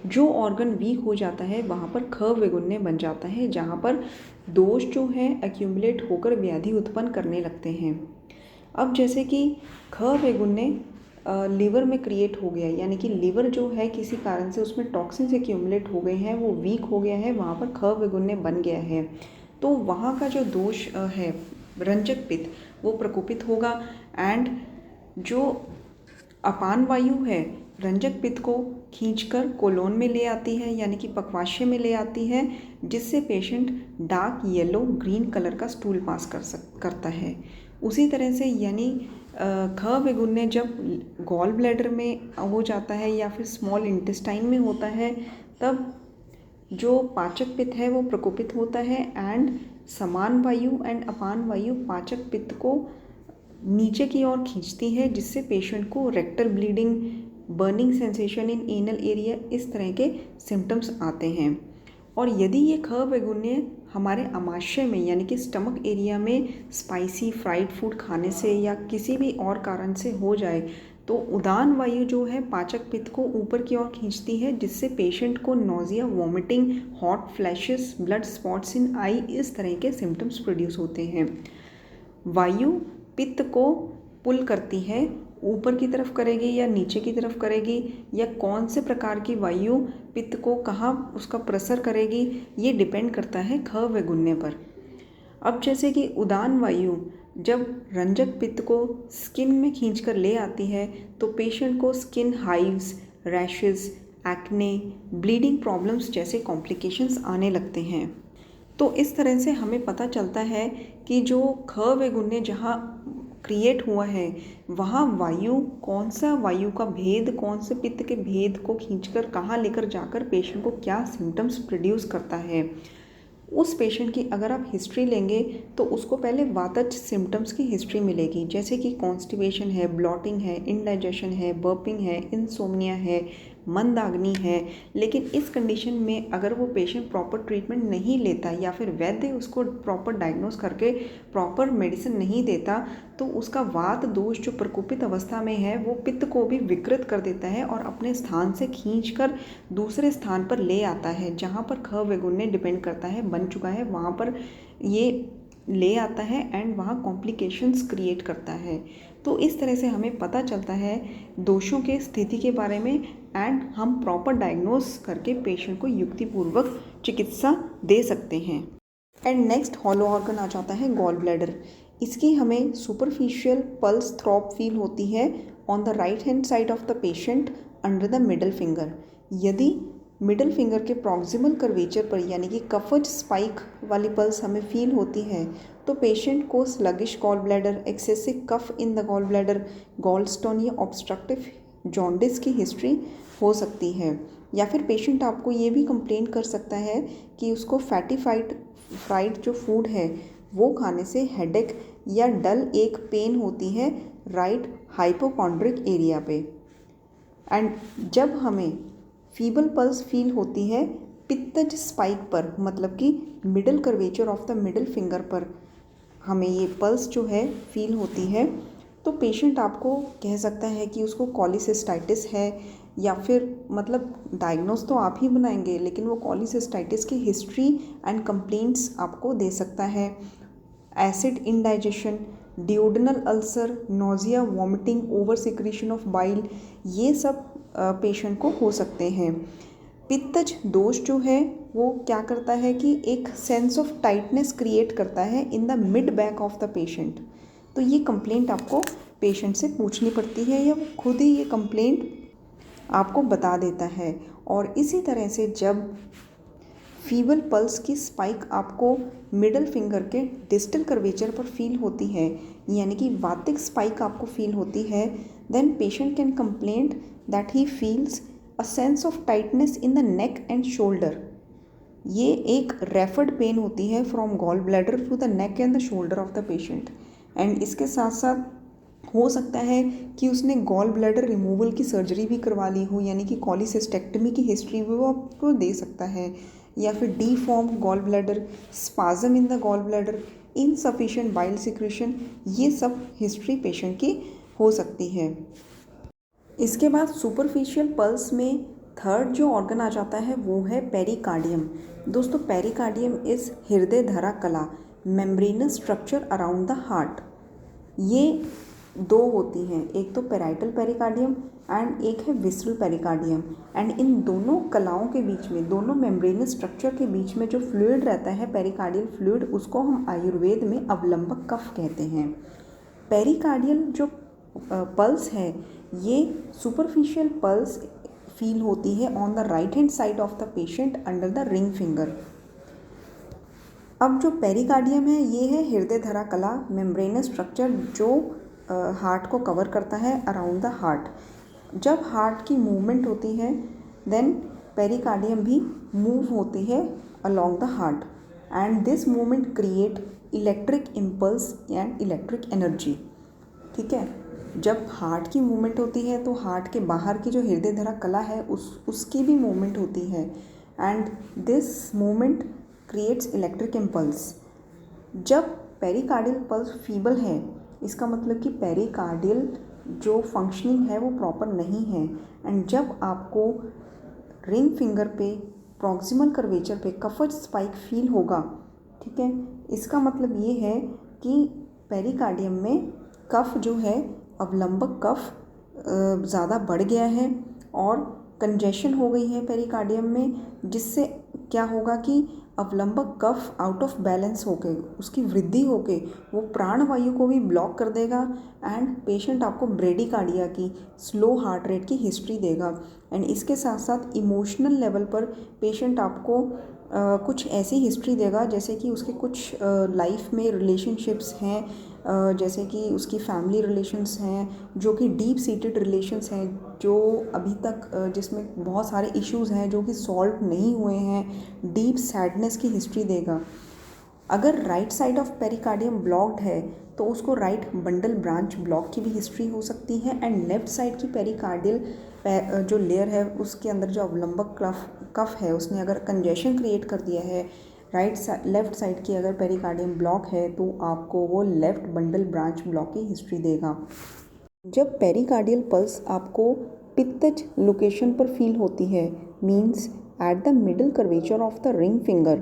जो ऑर्गन वीक हो जाता है वहाँ पर ख वैगुण्य बन जाता है, जहाँ पर दोष जो है एक्यूमुलेट होकर व्याधि उत्पन्न करने लगते हैं। अब जैसे कि ख वैगुण्य लीवर में क्रिएट हो गया, यानी कि लीवर जो है किसी कारण से उसमें टॉक्सिन्स एक्यूमुलेट हो गए हैं, वो वीक हो गया है, वहाँ पर ख वैगुण्य बन गया है, तो वहाँ का जो दोष है रंजक पित्त वो प्रकोपित होगा। एंड जो अपान वायु है रंजक पित्त को खींचकर कोलोन में ले आती है, यानी कि पक्वाशय में ले आती है, जिससे patient dark yellow green colour का स्टूल पास करता है। उसी तरह से यानी ख वैगुण्य जब गॉल ब्लैडर में हो जाता है या फिर स्मॉल इंटेस्टाइन में होता है, तब जो पाचक पित्त है वो प्रकोपित होता है, एंड समान वायु एंड अपान वायु पाचक पित्त को नीचे की ओर खींचती है, जिससे पेशेंट को rectal bleeding, burning sensation in anal area, इस तरह के सिम्टम्स आते हैं। और यदि ये ख वैगुण्य हमारे आमाशय में यानी कि स्टमक एरिया में स्पाइसी फ्राइड फूड खाने से या किसी भी और कारण से हो जाए, तो उदान वायु जो है पाचक पित्त को ऊपर की ओर खींचती है, जिससे पेशेंट को nausea, vomiting, hot flashes, blood spots in eye, इस तरह के सिम्टम्स प्रोड्यूस होते हैं। वायु पित्त को पुल करती है, ऊपर की तरफ करेगी या नीचे की तरफ करेगी, या कौन से प्रकार की वायु पित्त को कहाँ उसका प्रसर करेगी, ये डिपेंड करता है ख वैगुण्य पर। अब जैसे कि उदान वायु जब रंजक पित्त को स्किन में खींचकर ले आती है, तो पेशेंट को skin hives, rashes, acne, bleeding problems जैसे कॉम्प्लिकेशंस आने लगते हैं। तो इस तरह से हमें पता चलता है कि जो ख वैगुण्य जहाँ क्रिएट हुआ है, वहाँ वायु, कौन सा वायु का भेद, कौन से पित्त के भेद को खींचकर कहाँ लेकर जाकर पेशेंट को क्या सिम्टम्स प्रोड्यूस करता है। उस पेशेंट की अगर आप हिस्ट्री लेंगे तो उसको पहले वातज सिम्टम्स की हिस्ट्री मिलेगी, जैसे कि कॉन्स्टिपेशन है, ब्लॉटिंग है, इंडाइजेशन है, बर्पिंग है, इंसोम्निया है, मंदाग्नि है। लेकिन इस कंडीशन में अगर वो पेशेंट प्रॉपर ट्रीटमेंट नहीं लेता या फिर वैद्य उसको प्रॉपर डायग्नोस करके प्रॉपर मेडिसिन नहीं देता, तो उसका वात दोष जो प्रकोपित अवस्था में है वो पित्त को भी विकृत कर देता है और अपने स्थान से खींचकर दूसरे स्थान पर ले आता है, जहाँ पर ख वैगुण्य डिपेंड करता है, बन चुका है, वहाँ पर ये ले आता है एंड वहाँ कॉम्प्लिकेशंस क्रिएट करता है। तो इस तरह से हमें पता चलता है दोषों के स्थिति के बारे में, एंड हम प्रॉपर डायग्नोस करके पेशेंट को युक्तिपूर्वक चिकित्सा दे सकते हैं। एंड नेक्स्ट हॉलो ऑर्गन आ जाता है गॉल ब्लैडर। इसकी हमें सुपरफिशियल पल्स थ्रॉब फील होती है on the right hand side of the patient under the middle finger. यदि मिडल फिंगर के प्रॉक्सिमल कर्वेचर पर यानी कि कफज स्पाइक वाली पल्स हमें फील होती है, तो पेशेंट को sluggish gall bladder, excessive kapha in the gall bladder, gall stone या ऑब्स्ट्रक्टिव जॉन्डिस की हिस्ट्री हो सकती है। या फिर पेशेंट आपको ये भी कंप्लेन कर सकता है कि उसको फ्राइड जो फूड है वो खाने से हेडेक या डल एक पेन होती है राइट हाइपोकॉन्ड्रिक एरिया पे। एंड जब हमें फीबल पल्स फील होती है पित्तज स्पाइक पर, मतलब कि middle curvature of the middle finger पर हमें ये पल्स जो है फील होती है, तो पेशेंट आपको कह सकता है कि उसको कॉलीसिस्टाइटिस है, या फिर मतलब डायग्नोस तो आप ही बनाएंगे, लेकिन वो कॉलीसिस्टाइटिस की हिस्ट्री एंड कंप्लेंट्स आपको दे सकता है। Acid indigestion, duodenal ulcer, nausea, vomiting, over secretion of bile, ये सब पेशेंट को हो सकते हैं। पित्तज दोष जो है वो क्या करता है कि एक सेंस ऑफ टाइटनेस क्रिएट करता है in the mid back of the patient. तो ये कंप्लेंट आपको पेशेंट से पूछनी पड़ती है या वो खुद ही ये कंप्लेंट आपको बता देता है। और इसी तरह से जब फीबल पल्स की स्पाइक आपको मिडल फिंगर के डिस्टल कर्वेचर पर फील होती है, यानी कि वातिक स्पाइक आपको फील होती है, then patient can complain that he feels a sense of tightness in the neck and shoulder. ये एक रेफर्ड पेन होती है from gall bladder to the neck and the shoulder of the patient. And इसके साथ साथ हो सकता है कि उसने गॉल ब्लैडर रिमूवल की सर्जरी भी करवा ली हो, यानी कि कॉलीसिस्टेक्टमी की हिस्ट्री भी वो आपको दे सकता है, या फिर deform gall bladder, spasm in the gall bladder, insufficient bile secretion, ये सब हिस्ट्री पेशेंट की हो सकती है। इसके बाद सुपरफिशियल पल्स में थर्ड जो ऑर्गन आ जाता है वो है पेरिकार्डियम। दोस्तों पेरिकार्डियम इज हृदय धरा कला, membranous structure around the heart. ये दो होती हैं, एक तो पेराइटल पेरिकार्डियम एंड एक है विसरल पेरिकार्डियम। एंड इन दोनों कलाओं के बीच में, दोनों मेम्ब्रेनस स्ट्रक्चर के बीच में जो फ्लूइड रहता है पेरिकार्डियल फ्लूइड, उसको हम आयुर्वेद में अवलंबक कफ कहते हैं। पेरिकार्डियल जो पल्स है ये सुपरफिशियल पल्स फील होती है on the right hand side of the patient under the ring finger. अब जो पेरिकार्डियम है ये है हृदय धरा कला, मेम्ब्रेनस स्ट्रक्चर जो हार्ट को कवर करता है अराउंड द हार्ट। जब हार्ट की मूवमेंट होती है देन पेरिकार्डियम भी मूव होती है along the heart and this movement create electric impulse and electric energy. ठीक है, जब हार्ट की मूवमेंट होती है तो हार्ट के बाहर की जो हृदय धरा कला है उसकी भी मूवमेंट होती है and this movement creates electric impulse. जब पेरिकार्डियल पल्स फीबल है इसका मतलब कि पेरिकार्डियल जो फंक्शनिंग है वो प्रॉपर नहीं है। एंड जब आपको रिंग फिंगर पे प्रॉक्सिमल कर्वेचर पे कफज स्पाइक फील होगा, ठीक है, इसका मतलब ये है कि पेरिकार्डियम में कफ जो है अवलंबक कफ ज़्यादा बढ़ गया है और कंजेशन हो गई है पेरिकार्डियम में, जिससे क्या होगा कि अवलंबक कफ आउट ऑफ बैलेंस होके उसकी वृद्धि होके वो प्राणवायु को भी ब्लॉक कर देगा एंड पेशेंट आपको ब्रेडिकार्डिया की स्लो हार्ट रेट की हिस्ट्री देगा। एंड इसके साथ साथ इमोशनल लेवल पर पेशेंट आपको कुछ ऐसी हिस्ट्री देगा जैसे कि उसके कुछ लाइफ में रिलेशनशिप्स हैं, जैसे कि उसकी फैमिली रिलेशंस हैं जो कि डीप सीटेड रिलेशंस हैं, जो अभी तक जिसमें बहुत सारे इश्यूज़ हैं जो कि सॉल्व नहीं हुए हैं, डीप सैडनेस की हिस्ट्री देगा। अगर right side of pericardium blocked है तो उसको राइट बंडल ब्रांच ब्लॉक की भी हिस्ट्री हो सकती है। एंड लेफ्ट साइड की पेरिकार्डियल जो लेयर है उसके अंदर जो अवलंबक कफ है उसने अगर कंजेशन क्रिएट कर दिया है, लेफ्ट साइड की अगर पेरिकार्डियम ब्लॉक है तो आपको वो लेफ्ट बंडल ब्रांच ब्लॉक की हिस्ट्री देगा। जब पेरिकार्डियल पल्स आपको पित्तज लोकेशन पर फील होती है, means at the middle curvature of the ring finger,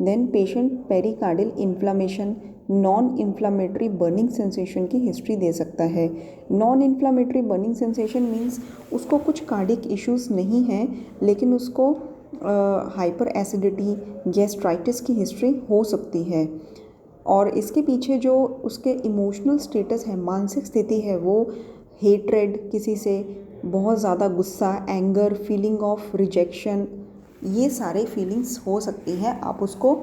then patient pericardial inflammation, non inflammatory burning sensation की हिस्ट्री दे सकता है। Non inflammatory burning sensation means उसको कुछ कार्डिक इश्यूज नहीं हैं लेकिन उसको हाइपर एसिडिटी, गैस्ट्राइटिस की हिस्ट्री हो सकती है। और इसके पीछे जो उसके इमोशनल स्टेटस है, मानसिक स्थिति है, वो हेट्रेड, किसी से बहुत ज़्यादा गुस्सा, एंगर, फीलिंग ऑफ रिजेक्शन, ये सारे फीलिंग्स हो सकती हैं। आप उसको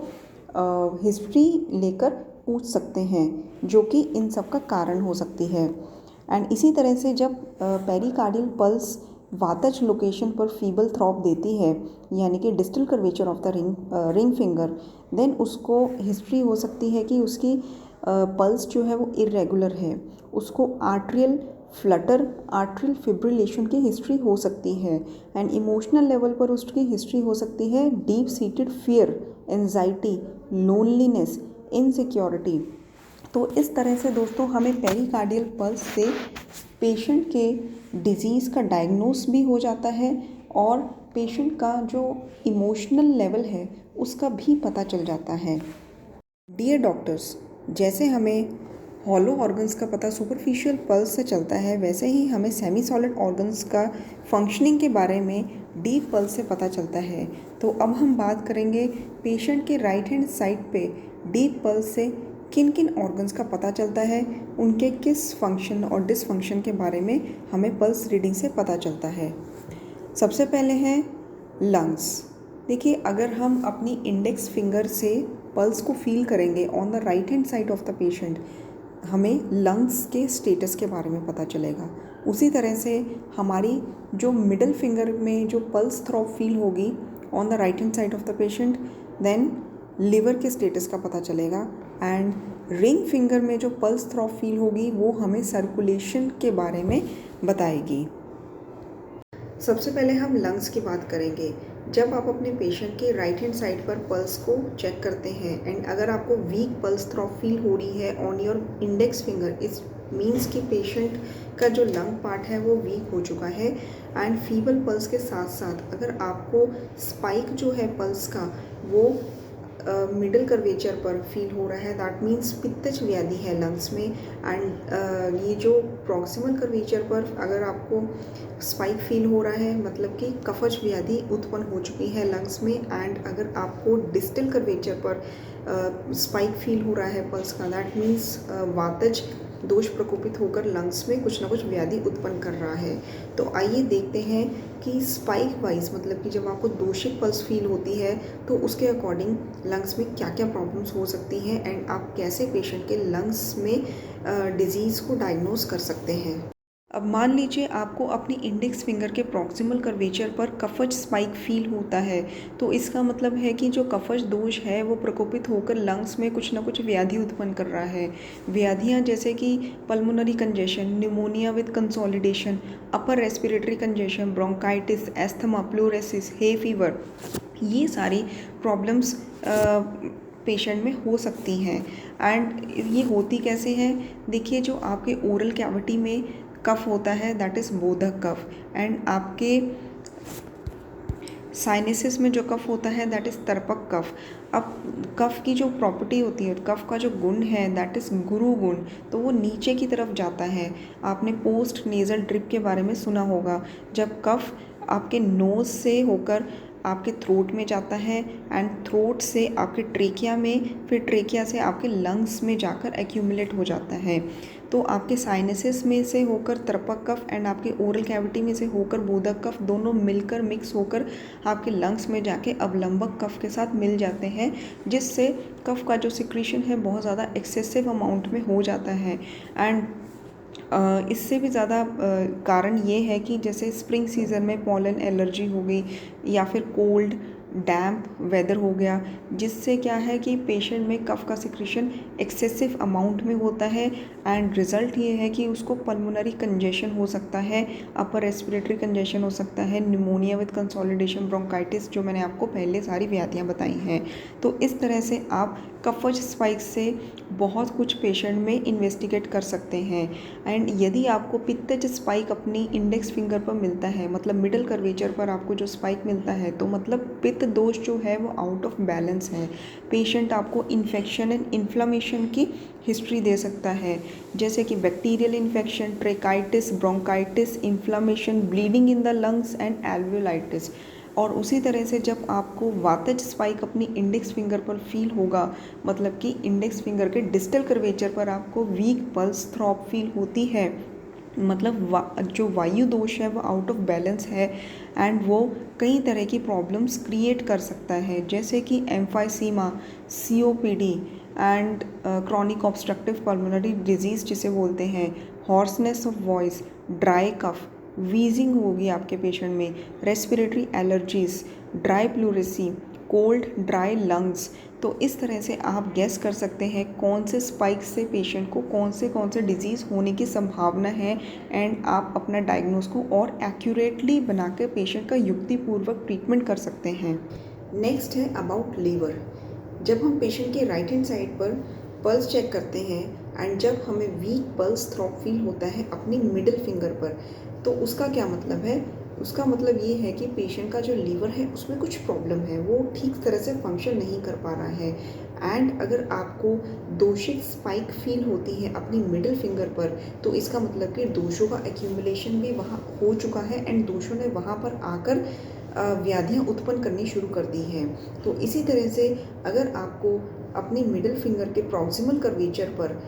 हिस्ट्री लेकर पूछ सकते हैं जो कि इन सब का कारण हो सकती है। एंड इसी तरह से जब पेरिकार्डियल पल्स वातज लोकेशन पर फीबल थ्रॉप देती है, यानी कि distal curvature of the ring finger, then उसको हिस्ट्री हो सकती है कि उसकी पल्स जो है वो इरेगुलर है, उसको आर्ट्रियल फ्लटर, आर्ट्रियल फिब्रिलेशन की हिस्ट्री हो सकती है। एंड इमोशनल लेवल पर उसकी हिस्ट्री हो सकती है deep seated fear, anxiety, loneliness, insecurity. तो इस तरह से दोस्तों हमें पेरिकार्डियल पल्स से पेशेंट के डिजीज़ का डायग्नोस भी हो जाता है और पेशेंट का जो इमोशनल लेवल है उसका भी पता चल जाता है। डियर डॉक्टर्स, जैसे हमें हॉलो ऑर्गन्स का पता सुपरफिशियल पल्स से चलता है, वैसे ही हमें सेमी सॉलिड ऑर्गन्स का फंक्शनिंग के बारे में डीप पल्स से पता चलता है। तो अब हम बात करेंगे पेशेंट के राइट हैंड साइड पे डीप पल्स से किन किन ऑर्गन्स का पता चलता है, उनके किस फंक्शन और डिसफंक्शन के बारे में हमें पल्स रीडिंग से पता चलता है। सबसे पहले हैं लंग्स। देखिए, अगर हम अपनी इंडेक्स फिंगर से पल्स को फील करेंगे on the right hand side of the patient, हमें लंग्स के स्टेटस के बारे में पता चलेगा। उसी तरह से हमारी जो मिडल फिंगर में जो पल्स थ्रॉप फील होगी on the right hand side of the patient, then liver के स्टेटस का पता चलेगा, एंड रिंग फिंगर में जो पल्स थ्रॉब फील होगी वो हमें सर्कुलेशन के बारे में बताएगी। सबसे पहले हम लंग्स की बात करेंगे। जब आप अपने पेशेंट के राइट हैंड साइड पर पल्स को चेक करते हैं एंड अगर आपको वीक पल्स थ्रॉब फील हो रही है ऑन योर इंडेक्स फिंगर, इस मीन्स कि पेशेंट का जो लंग पार्ट है वो वीक हो चुका है। एंड फीबल पल्स के साथ साथ अगर आपको स्पाइक जो है पल्स का वो मिडल कर्वेचर पर फील हो रहा है, दैट मीन्स पित्तज व्याधि है लंग्स में। एंड ये जो प्रॉक्सिमल कर्वेचर पर अगर आपको स्पाइक फील हो रहा है मतलब कि कफज व्याधि उत्पन्न हो चुकी है लंग्स में। एंड अगर आपको डिस्टल कर्वेचर पर स्पाइक फील हो रहा है पल्स का, दैट मीन्स वातज दोष प्रकोपित होकर लंग्स में कुछ ना कुछ व्याधि उत्पन्न कर रहा है। तो आइए देखते हैं कि स्पाइक वाइज मतलब कि जब आपको दोषिक पल्स फील होती है तो उसके अकॉर्डिंग लंग्स में क्या क्या प्रॉब्लम्स हो सकती हैं एंड आप कैसे पेशेंट के लंग्स में डिजीज़ को डायग्नोज कर सकते हैं। अब मान लीजिए आपको अपनी इंडेक्स फिंगर के प्रॉक्सिमल कर्वेचर पर कफज स्पाइक फील होता है, तो इसका मतलब है कि जो कफज दोष है वो प्रकोपित होकर लंग्स में कुछ ना कुछ व्याधि उत्पन्न कर रहा है। व्याधियाँ जैसे कि pulmonary congestion, pneumonia with consolidation, upper respiratory congestion, bronchitis, asthma, pleurisy, hay fever, ये सारी प्रॉब्लम्स पेशेंट में हो सकती हैं। एंड ये होती कैसे हैं, देखिए जो आपके ओरल कैविटी में कफ होता है दैट इज़ बोधक कफ, एंड आपके साइनेसिस में जो कफ होता है दैट इज़ तर्पक कफ। अब कफ की जो प्रॉपर्टी होती है, कफ का जो गुण है दैट इज़ गुरु गुण, तो वो नीचे की तरफ जाता है। आपने पोस्ट नेज़ल ड्रिप के बारे में सुना होगा, जब कफ आपके नोज़ से होकर आपके थ्रोट में जाता है एंड थ्रोट से आपके ट्रेकिया में, फिर ट्रेकिया से आपके लंग्स में जाकर एक्यूमुलेट हो जाता है। तो आपके साइनसेस में से होकर तर्पक कफ एंड आपके ओरल कैविटी में से होकर बोधक कफ दोनों मिलकर मिक्स होकर आपके लंग्स में जाके अवलंबक कफ के साथ मिल जाते हैं, जिससे कफ का जो सिक्रीशन है बहुत ज़्यादा एक्सेसिव अमाउंट में हो जाता है। एंड इससे भी ज़्यादा कारण ये है कि जैसे स्प्रिंग सीज़न में पॉलन एलर्जी हो गई या फिर कोल्ड डैम्प वेदर हो गया, जिससे क्या है कि पेशेंट में कफ का सिक्रीशन एक्सेसिव अमाउंट में होता है एंड रिज़ल्ट ये है कि उसको पल्मोनरी कंजेशन हो सकता है, अपर रेस्पिरेटरी कंजेशन हो सकता है, निमोनिया विद कंसोलिडेशन, ब्रोंकाइटिस, जो मैंने आपको पहले सारी व्याधियाँ बताई हैं। तो इस तरह से आप कफज स्पाइक से बहुत कुछ पेशेंट में इन्वेस्टिगेट कर सकते हैं। एंड यदि आपको पित्तज स्पाइक अपनी इंडेक्स फिंगर पर मिलता है, मतलब मिडल कर्वेचर पर आपको जो स्पाइक मिलता है, तो मतलब पित्त दोष जो है वो आउट ऑफ बैलेंस है। पेशेंट आपको इन्फेक्शन एंड इन्फ्लामेशन की हिस्ट्री दे सकता है, जैसे कि bacterial infection, tracheitis, bronchitis, inflammation, bleeding in the lungs and alveolitis. और उसी तरह से जब आपको वातज स्पाइक अपनी इंडेक्स फिंगर पर फील होगा, मतलब कि इंडेक्स फिंगर के डिस्टल कर्वेचर पर आपको वीक पल्स थ्रॉब फील होती है, मतलब जो वायु दोष है वो आउट ऑफ बैलेंस है एंड वो कई तरह की प्रॉब्लम्स क्रिएट कर सकता है, जैसे कि emphysema, COPD and chronic obstructive pulmonary disease जिसे बोलते हैं, hoarseness of voice, dry cough, wheezing होगी आपके पेशेंट में, respiratory allergies, dry pleurisy, cold dry lungs. तो इस तरह से आप गेस कर सकते हैं कौन से स्पाइक से पेशेंट को कौन से डिजीज़ होने की संभावना है एंड आप अपना डायग्नोस को और एक्यूरेटली बना के पेशेंट का युक्तिपूर्वक ट्रीटमेंट कर सकते हैं। नेक्स्ट है अबाउट लीवर। जब हम पेशेंट के राइट हैंड साइड पर पल्स चेक करते हैं एंड जब हमें वीक पल्स थ्रॉब फील होता है अपनी मिडिल फिंगर पर, तो उसका क्या मतलब है? उसका मतलब ये है कि पेशेंट का जो लीवर है उसमें कुछ प्रॉब्लम है, वो ठीक तरह से फंक्शन नहीं कर पा रहा है। एंड अगर आपको दोषित स्पाइक फील होती है अपनी मिडिल फिंगर पर, तो इसका मतलब कि दोषों का एक्यूमुलेशन भी वहाँ हो चुका है एंड दोषों ने वहाँ पर आकर व्याधियाँ उत्पन्न करनी शुरू कर दी हैं। तो इसी तरह से अगर आपको अपनी मिडिल फिंगर के प्रॉक्सिमल कर्वेचर पर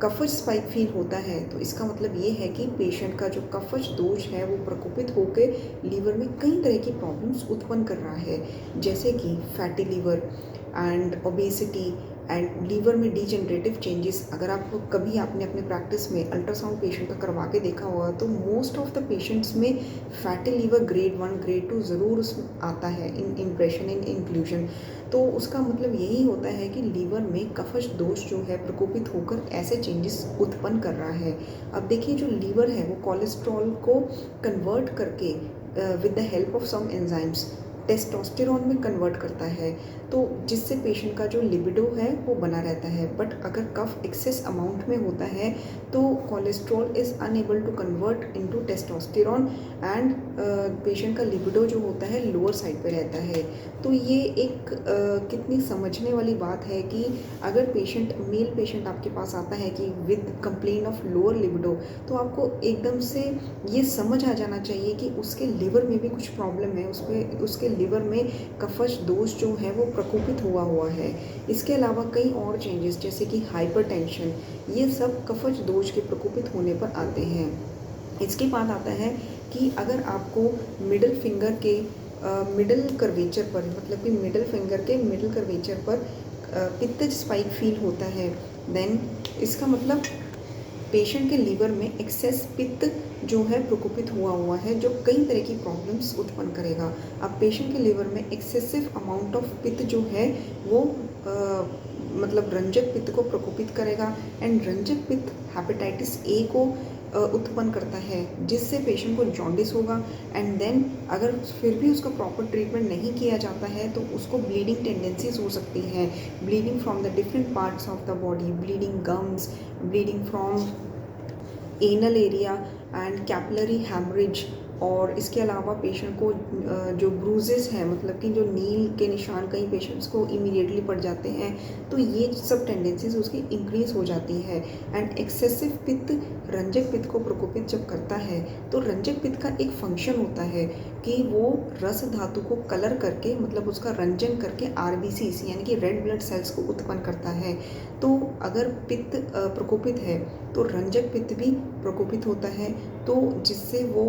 कफज स्पाइक फील होता है, तो इसका मतलब ये है कि पेशेंट का जो कफज दोष है वो प्रकोपित होकर लीवर में कई तरह की प्रॉब्लम्स उत्पन्न कर रहा है, जैसे कि fatty liver, and obesity and liver में डीजनरेटिव चेंजेस। अगर आप कभी आपने अपने प्रैक्टिस में अल्ट्रासाउंड पेशेंट का करवा के देखा होगा तो मोस्ट ऑफ द पेशेंट्स में फैटी लीवर ग्रेड 1 ग्रेड 2 ज़रूर उसमें आता है इन इम्प्रेशन इन इंक्लूजन। तो उसका मतलब यही होता है कि लीवर में कफश दोष जो है प्रकोपित होकर ऐसे चेंजेस उत्पन्न कर रहा है। अब देखिए जो लीवर है वो कोलेस्ट्रॉल को कन्वर्ट करके with the help of some enzymes testosterone में कन्वर्ट करता है, तो जिससे पेशेंट का जो लिबिडो है वो बना रहता है। बट अगर कफ एक्सेस अमाउंट में होता है तो cholesterol is unable to convert into testosterone and patient का लिबिडो जो होता है लोअर साइड पे रहता है। तो ये एक कितनी समझने वाली बात है कि अगर पेशेंट मेल पेशेंट आपके पास आता है कि with complain of lower libido, तो आपको एकदम से ये समझ आ जाना चाहिए कि उसके लिवर में भी कुछ प्रॉब्लम है, उसके लिवर में कफश दोष जो है वो प्रकोपित हुआ है। इसके अलावा कई और चेंजेस जैसे कि हाइपरटेंशन, ये सब कफश दोष के प्रकोपित होने पर आते हैं। इसके बाद आता है कि अगर आपको मिडिल फिंगर के मिडिल कर्वेचर पर, मतलब कि मिडिल फिंगर के मिडिल कर्वेचर पर पित्तज स्पाइक फील होता है, देन इसका मतलब पेशेंट के लीवर में एक्सेस पित्त जो है प्रकोपित हुआ है, जो कई तरह की प्रॉब्लम्स उत्पन्न करेगा। अब पेशेंट के लीवर में एक्सेसिव अमाउंट ऑफ पित्त जो है वो मतलब रंजक पित्त को प्रकोपित करेगा एंड रंजक पित्त हेपेटाइटिस ए को उत्पन्न करता है, जिससे पेशेंट को जॉन्डिस होगा। एंड देन अगर फिर भी उसका प्रॉपर ट्रीटमेंट नहीं किया जाता है तो उसको ब्लीडिंग टेंडेंसीज हो सकती हैं, bleeding from the different parts of the body, bleeding gums, bleeding from anal area and capillary haemorrhage. और इसके अलावा पेशेंट को जो ब्रूजेस हैं, मतलब कि जो नील के निशान कई पेशेंट्स को इमीडिएटली पड़ जाते हैं, तो ये सब टेंडेंसीज उसकी इंक्रीज हो जाती है। एंड एक्सेसिव पित्त रंजक पित्त को प्रकोपित जब करता है तो रंजक पित्त का एक फंक्शन होता है कि वो रस धातु को कलर करके, मतलब उसका रंजन करके आरबीसीज यानी कि रेड ब्लड सेल्स को उत्पन्न करता है। तो अगर पित्त प्रकोपित है तो रंजक पित्त भी प्रकोपित होता है, तो जिससे वो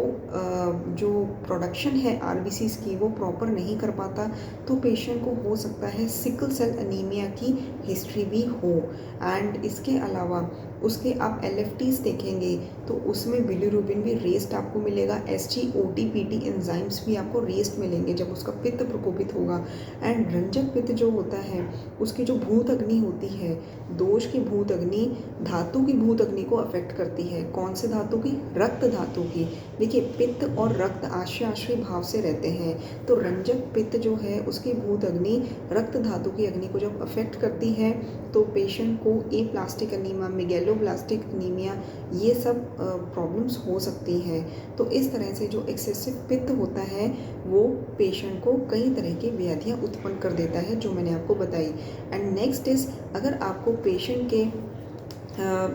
जो प्रोडक्शन है आरबीसीज की वो प्रॉपर नहीं कर पाता, तो पेशेंट को हो सकता है सिकल सेल एनीमिया की हिस्ट्री भी हो। एंड इसके अलावा उसके आप एलएफटीज देखेंगे तो उसमें बिलीरुबिन भी रेस्ट आपको मिलेगा, एसजीओटी-पीटी एंजाइम्स भी आपको रेस्ट मिलेंगे जब उसका पित्त प्रकोपित होगा। एंड रंजक पित्त जो होता है उसकी जो भूत अग्नि होती है, दोष की भूत अग्नि धातु की भूत अग्नि को अफेक्ट करती है। कौन से धातु की? रक्त धातु की। देखिए पित्त और रक्त आश्रय भाव से रहते हैं, तो रंजक पित्त जो है उसकी भूत अग्नि रक्त धातु की अग्नि को जब अफेक्ट करती है तो पेशेंट को एप्लास्टिक एनीमिया, मेगैलोब्लास्टिक एनीमिया, ये सब प्रॉब्लम्स हो सकती हैं। तो इस तरह से जो एक्सेसिव पित्त होता है वो पेशेंट को कई तरह की व्याधियाँ उत्पन्न कर देता है, जो मैंने आपको बताई। एंड नेक्स्ट इज़, अगर आपको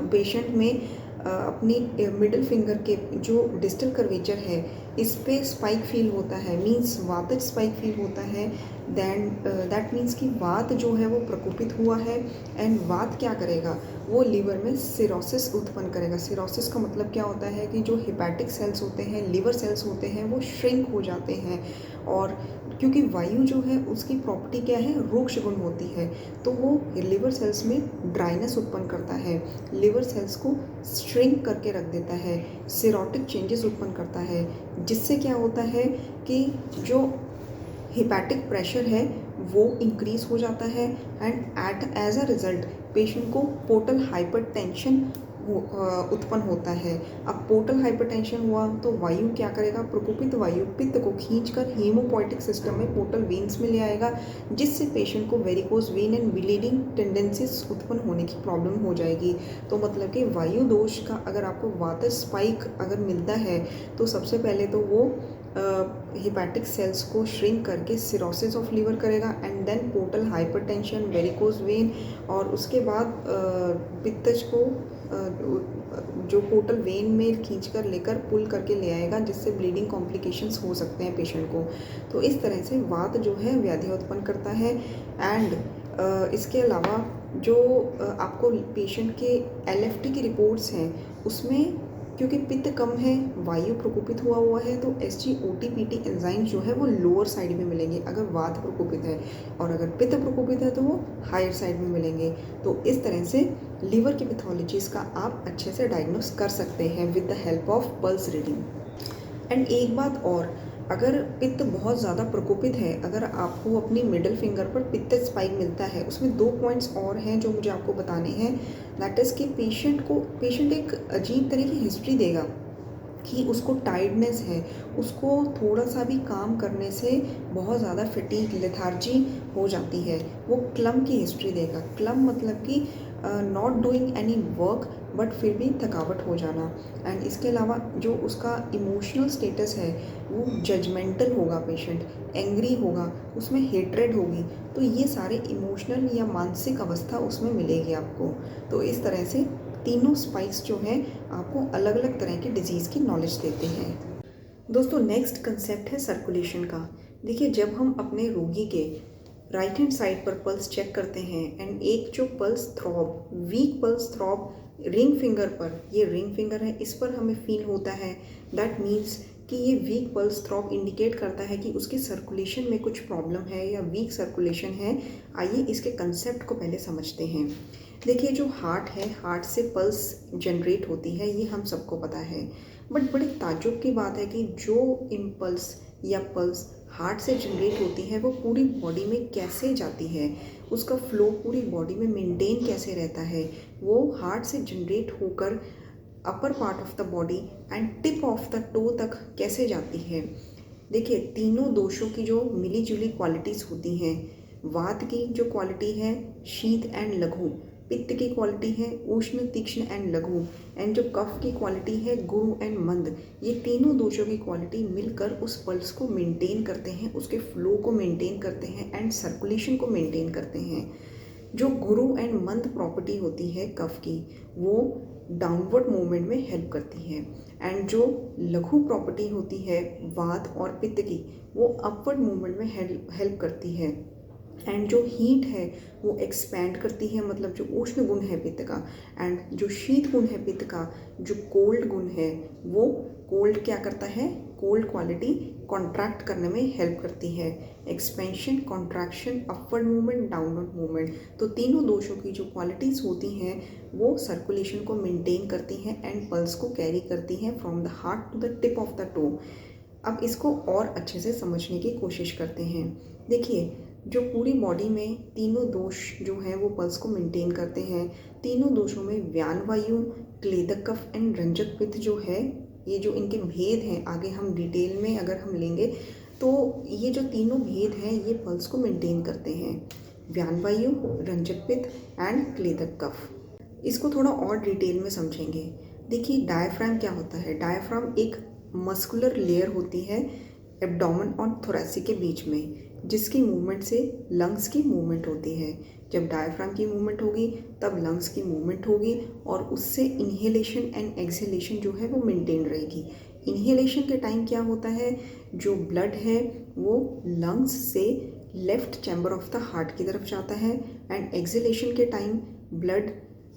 पेशेंट में अपनी मिडिल फिंगर के जो डिस्टल कर्वेचर है इस पे स्पाइक फील होता है, मींस वातज स्पाइक फील होता है, देन दैट मीन्स कि वात जो है वो प्रकोपित हुआ है। एंड वात क्या करेगा? वो लीवर में सिरोसिस उत्पन्न करेगा। सिरोसिस का मतलब क्या होता है कि जो हेपेटिक सेल्स होते हैं, लिवर सेल्स होते हैं, वो श्रिंक हो जाते हैं। और क्योंकि वायु जो है उसकी प्रॉपर्टी क्या है? रूक्ष गुण होती है, तो वो लिवर सेल्स में ड्राइनेस उत्पन्न करता है, लिवर सेल्स को श्रिंक करके रख देता है, सिरोटिक चेंजेस उत्पन्न करता है, जिससे क्या होता है कि जो हेपेटिक प्रेशर है वो इंक्रीज हो जाता है and as a result patient को पोर्टल हाइपरटेंशन उत्पन्न होता है। अब पोर्टल हाइपरटेंशन हुआ तो वायु क्या करेगा? प्रकोपित वायु पित्त को खींचकर हीमोपोएटिक सिस्टम में पोर्टल वेन्स में ले आएगा, जिससे पेशेंट को varicose vein and bleeding tendencies उत्पन्न होने की प्रॉब्लम हो जाएगी। तो मतलब कि वायु दोष का अगर आपको वातज स्पाइक अगर मिलता है तो सबसे पहले तो वो हेपेटिक सेल्स को श्रिंक करके सिरोसिस ऑफ लीवर करेगा and then portal hypertension, varicose vein, और उसके बाद पित्तज को जो पोर्टल वेन में खींचकर लेकर पुल करके ले आएगा, जिससे ब्लीडिंग कॉम्प्लिकेशंस हो सकते हैं पेशेंट को। तो इस तरह से वात जो है व्याधि उत्पन्न करता है। एंड इसके अलावा जो आपको पेशेंट के एलएफटी की रिपोर्ट्स हैं उसमें क्योंकि पित्त कम है, वायु प्रकोपित हुआ है, तो SGOT-PT एंजाइम जो है वो लोअर साइड में मिलेंगे अगर वात प्रकोपित है, और अगर पित्त प्रकोपित है तो वो हायर साइड में मिलेंगे। तो इस तरह से लीवर की पैथोलॉजीज़ का आप अच्छे से डायग्नोस कर सकते हैं with the help of pulse reading. And एक बात और, अगर पित्त बहुत ज़्यादा प्रकोपित है, अगर आपको अपनी मिडिल फिंगर पर पित्त स्पाइक मिलता है, उसमें 2 पॉइंट्स और हैं जो मुझे आपको बताने हैं। दैट इज़ कि पेशेंट एक अजीब तरह की हिस्ट्री देगा कि उसको टायर्डनेस है, उसको थोड़ा सा भी काम करने से बहुत ज़्यादा फटीग, लेथार्जी हो जाती है। वो क्लम की हिस्ट्री देगा। क्लम मतलब कि not doing any work, but फिर भी थकावट हो जाना। एंड इसके अलावा जो उसका इमोशनल स्टेटस है वो जजमेंटल होगा, पेशेंट एंग्री होगा, उसमें हेट्रेड होगी। तो ये सारे इमोशनल या मानसिक अवस्था उसमें मिलेगी आपको। तो इस तरह से तीनों स्पाइक्स जो हैं आपको अलग अलग तरह की डिजीज़ की नॉलेज देते हैं। दोस्तों, नेक्स्ट कंसेप्ट है सर्कुलेशन का। देखिए, जब हम अपने रोगी के राइट हैंड साइड पर पल्स चेक करते हैं एंड एक जो pulse throb, week pulse throb ring finger पर, ये रिंग फिंगर है, इस पर हमें फील होता है, दैट मीन्स कि ये वीक पल्स थ्रॉब इंडिकेट करता है कि उसकी सर्कुलेशन में कुछ प्रॉब्लम है या वीक सर्कुलेशन है। आइए इसके कंसेप्ट को पहले समझते हैं। देखिए, जो हार्ट है, हार्ट से पल्स जनरेट होती है, ये हम सबको पता है। बट बड़े ताज्जुब की बात है कि जो इम्पल्स या पल्स हार्ट से जनरेट होती है वो पूरी बॉडी में कैसे जाती है, उसका फ्लो पूरी बॉडी में मेंटेन कैसे रहता है, वो हार्ट से जनरेट होकर upper part of the body and tip of the to तक कैसे जाती है। देखिए, तीनों दोषों की जो मिली जुली क्वालिटीज़ होती हैं, वात की जो क्वालिटी है शीत एंड लघु, पित्त की क्वालिटी है उष्ण तीक्ष्ण एंड लघु, एंड जो कफ की क्वालिटी है गुरु एंड मंद, ये तीनों दोषों की क्वालिटी मिलकर उस पल्स को मेंटेन करते हैं, उसके फ्लो को मेंटेन करते हैं एंड सर्कुलेशन को मेंटेन करते हैं। जो गुरु एंड मंद प्रॉपर्टी होती है कफ की, वो डाउनवर्ड मूवमेंट में हेल्प करती है, एंड जो लघु प्रॉपर्टी होती है वात और पित्त की, वो अपवर्ड मूवमेंट में हेल्प करती है। एंड जो हीट है वो एक्सपैंड करती है, मतलब जो उष्ण गुण है पित्त का, एंड जो शीत गुण है पित्त का, जो कोल्ड गुण है, वो कोल्ड क्या करता है, कोल्ड क्वालिटी कॉन्ट्रैक्ट करने में हेल्प करती है। Expansion, contraction, upward movement, downward movement, तो तीनों दोषों की जो क्वालिटीज़ होती हैं वो सर्कुलेशन को मेंटेन करती हैं एंड पल्स को कैरी करती हैं from the heart to the tip of the toe. अब इसको और अच्छे से समझने की कोशिश करते हैं। देखिए, जो पूरी बॉडी में तीनों दोष जो हैं वो पल्स को मेंटेन करते हैं। तीनों दोषों में व्यान वायु, क्लेदक कफ एंड रंजक पित्त जो है, ये जो इनके भेद हैं आगे हम डिटेल में अगर हम लेंगे तो ये जो तीनों भेद हैं ये पल्स को मेंटेन करते हैं, व्यान वायु, रंजक पित्त एंड क्लेदक कफ। इसको थोड़ा और डिटेल में समझेंगे। देखिए, डायफ्राम क्या होता है। डायफ्राम एक मस्कुलर लेयर होती है एब्डोमेन और थोरैसिक के बीच में, जिसकी मूवमेंट से लंग्स की मूवमेंट होती है। जब डायफ्राम की मूवमेंट होगी तब लंग्स की मूवमेंट होगी और उससे इन्हेलेशन एंड एक्सहेलेशन जो है वो मेंटेन रहेगी। इन्हेलेशन के टाइम क्या होता है, जो ब्लड है वो लंग्स से left chamber of the heart की तरफ जाता है, एंड एक्सहेलेशन के time blood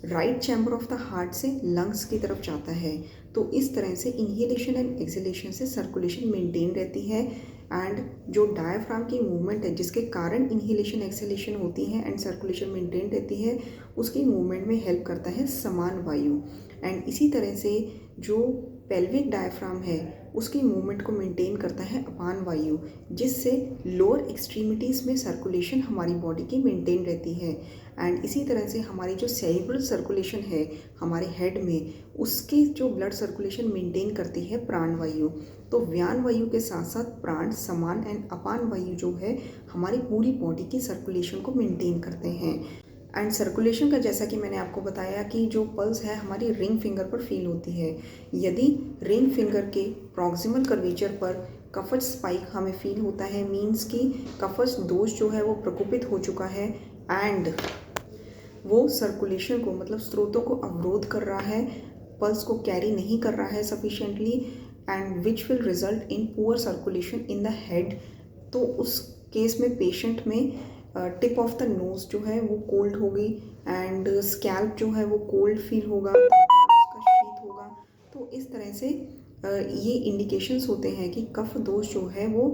right chamber of the heart से लंग्स की तरफ जाता है। तो इस तरह से इन्हेलेशन एंड एक्सहेलेशन से सर्कुलेशन मेंटेन रहती है, एंड जो डायफ्राम की मूवमेंट है जिसके कारण इन्हेलेशन एक्सहेलेशन होती है एंड सर्कुलेशन मेंटेन रहती है, उसकी मूवमेंट में हेल्प करता है समान वायु। एंड इसी तरह से जो पेल्विक डायफ्राम है उसकी मूवमेंट को मेंटेन करता है अपान वायु, जिससे लोअर एक्सट्रीमिटीज़ में सर्कुलेशन हमारी बॉडी की मेंटेन रहती है। एंड इसी तरह से हमारी जो सेरिब्रल सर्कुलेशन है हमारे हेड में, उसकी जो ब्लड सर्कुलेशन मेंटेन करती है प्राण वायु। तो व्यान वायु के साथ साथ प्राण, समान एंड अपान वायु जो है हमारी पूरी बॉडी की सर्कुलेशन को मेंटेन करते हैं। एंड सर्कुलेशन का जैसा कि मैंने आपको बताया कि जो पल्स है हमारी रिंग फिंगर पर फील होती है। यदि रिंग फिंगर के प्रॉक्सिमल कर्वेचर पर कफज स्पाइक हमें फील होता है, मीन्स कि कफज दोष जो है वो प्रकोपित हो चुका है एंड वो सर्कुलेशन को, मतलब स्रोतों को अवरोध कर रहा है, पल्स को कैरी नहीं कर रहा है sufficiently, and which will result in poor circulation in the head. तो उस केस में पेशेंट में टिप ऑफ द नोज जो है वो कोल्ड होगी, एंड स्कैल्प जो है वो कोल्ड फील होगा, तापमान उसका शीत होगा। तो इस तरह से ये इंडिकेशंस होते हैं कि कफ दोष जो है वो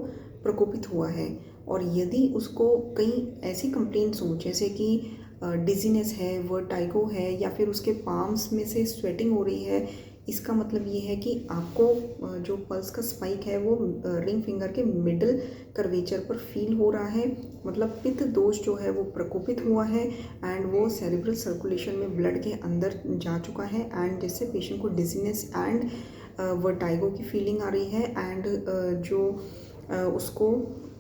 प्रकोपित हुआ है। और यदि उसको कई ऐसी कंप्लेंट्स हों जैसे कि डिजीनेस है, वर्टाइगो है, या फिर उसके पाम्स में से स्वेटिंग हो रही है, इसका मतलब ये है कि आपको जो पल्स का स्पाइक है वो रिंग फिंगर के मिडल कर्वेचर पर फील हो रहा है। मतलब पित्त दोष जो है वो प्रकोपित हुआ है एंड वो सेरेब्रल सर्कुलेशन में ब्लड के अंदर जा चुका है, एंड जिससे पेशेंट को डिजीनेस एंड वर्टाइगो की फीलिंग आ रही है, एंड जो उसको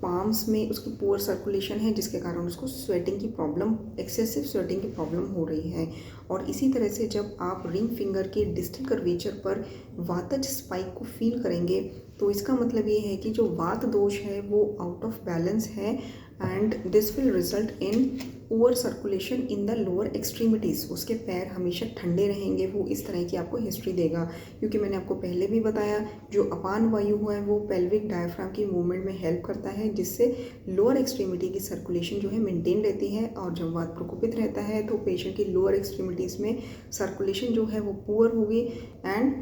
पाम्स में उसकी पुअर सर्कुलेशन है जिसके कारण उसको स्वेटिंग की प्रॉब्लम, एक्सेसिव स्वेटिंग की प्रॉब्लम हो रही है। और इसी तरह से जब आप रिंग फिंगर के डिस्टल कर्वेचर पर वातज स्पाइक को फील करेंगे तो इसका मतलब ये है कि जो वात दोष है वो आउट ऑफ बैलेंस है, and this will result in poor circulation in the lower extremities. उसके पैर हमेशा ठंडे रहेंगे, वो इस तरह की आपको हिस्ट्री देगा। क्योंकि मैंने आपको पहले भी बताया जो अपान वायु है वो पेल्विक डायफ्राम की मूवमेंट में हेल्प करता है, जिससे लोअर एक्सट्रीमिटी की सर्कुलेशन जो है मेंटेन रहती है। और जब वात प्रकोपित रहता है तो पेशेंट की लोअर एक्सट्रीमिटीज़ में सर्कुलेशन जो है वो पुअर होगी एंड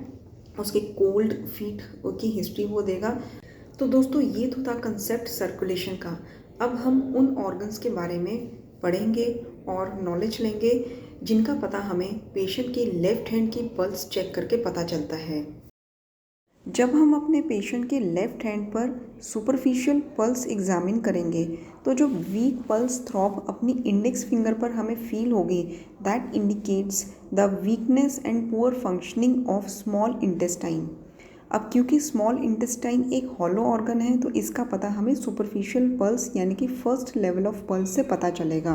उसके कोल्ड फीट की हिस्ट्री वो देगा। तो दोस्तों ये तो था कंसेप्ट सर्कुलेशन का। अब हम उन ऑर्गन्स के बारे में पढ़ेंगे और नॉलेज लेंगे जिनका पता हमें पेशेंट की लेफ़्ट हैंड की पल्स चेक करके पता चलता है। जब हम अपने पेशेंट के लेफ़्ट हैंड पर सुपरफिशियल पल्स एग्जामिन करेंगे तो जो वीक पल्स थ्रॉब अपनी इंडेक्स फिंगर पर हमें फील होगी, that indicates the weakness and poor functioning of small intestine. अब क्योंकि स्मॉल इंटेस्टाइन एक हॉलो ऑर्गन है तो इसका पता हमें सुपरफिशियल पल्स यानी कि फर्स्ट लेवल ऑफ पल्स से पता चलेगा।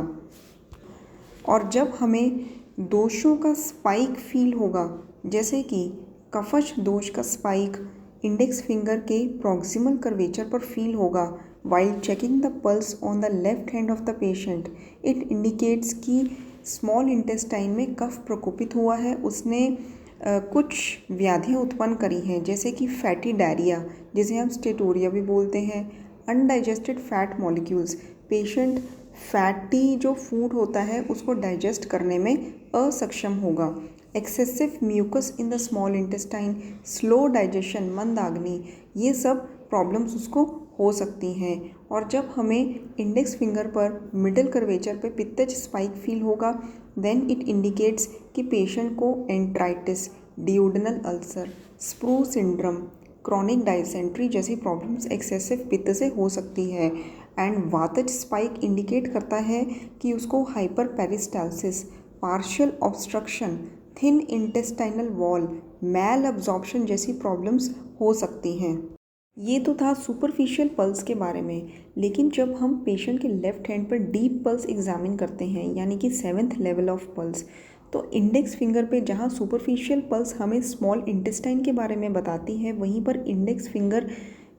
और जब हमें दोषों का स्पाइक फील होगा, जैसे कि कफश दोष का स्पाइक इंडेक्स फिंगर के प्रॉक्सिमल कर्वेचर पर फील होगा while checking the pulse on the left hand of the patient, it indicates कि स्मॉल इंटेस्टाइन में कफ प्रकोपित हुआ है, उसने कुछ व्याधियाँ उत्पन्न करी हैं जैसे कि फैटी डायरिया जिसे हम स्टेटोरिया भी बोलते हैं, undigested fat molecules, patient fatty जो फूड होता है उसको डाइजेस्ट करने में असक्षम होगा, excessive mucus in the small intestine, slow digestion, मंदाग्नि, ये सब प्रॉब्लम्स उसको हो सकती हैं। और जब हमें इंडेक्स फिंगर पर मिडिल कर्वेचर पे पित्तज स्पाइक फील होगा देन इट इंडिकेट्स कि पेशेंट को enteritis, duodenal ulcer, sprue syndrome, chronic dysentery जैसी प्रॉब्लम्स एक्सेसिव पित्त से हो सकती है। एंड वातज स्पाइक इंडिकेट करता है कि उसको hyper peristalsis, partial obstruction, thin intestinal wall, malabsorption जैसी प्रॉब्लम्स हो सकती हैं। ये तो था सुपरफिशियल पल्स के बारे में, लेकिन जब हम पेशेंट के लेफ्ट हैंड पर डीप पल्स एग्जामिन करते हैं यानी कि 7th लेवल ऑफ पल्स, तो इंडेक्स फिंगर पे जहाँ सुपरफिशियल पल्स हमें स्मॉल इंटेस्टाइन के बारे में बताती है, वहीं पर इंडेक्स फिंगर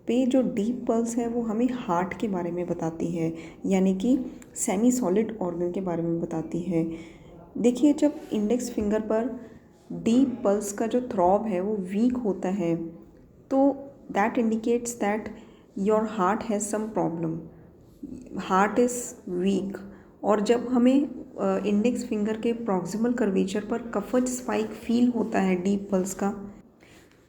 पे जो डीप पल्स है वो हमें हार्ट के बारे में बताती है, यानी कि सेमी सॉलिड ऑर्गन के बारे में बताती है। देखिए जब इंडेक्स फिंगर पर डीप पल्स का जो थ्रॉब है वो वीक होता है तो that indicates that your heart has some problem, heart is weak। और जब हमें इंडेक्स फिंगर के प्रॉक्सिमल कर्वेचर पर कफज स्पाइक फील होता है डीप पल्स का,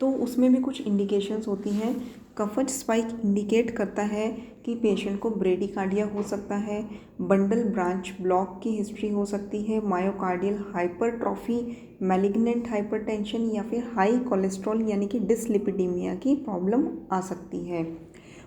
तो उसमें भी कुछ इंडिकेशंस होती हैं। कफज स्पाइक इंडिकेट करता है कि पेशेंट को ब्रेडिकार्डिया हो सकता है, बंडल ब्रांच ब्लॉक की हिस्ट्री हो सकती है, मायोकार्डियल हाइपरट्रॉफी, मैलिग्नेंट हाइपरटेंशन या फिर हाई कोलेस्ट्रॉल यानी कि डिसलिपिडीमिया की प्रॉब्लम आ सकती है।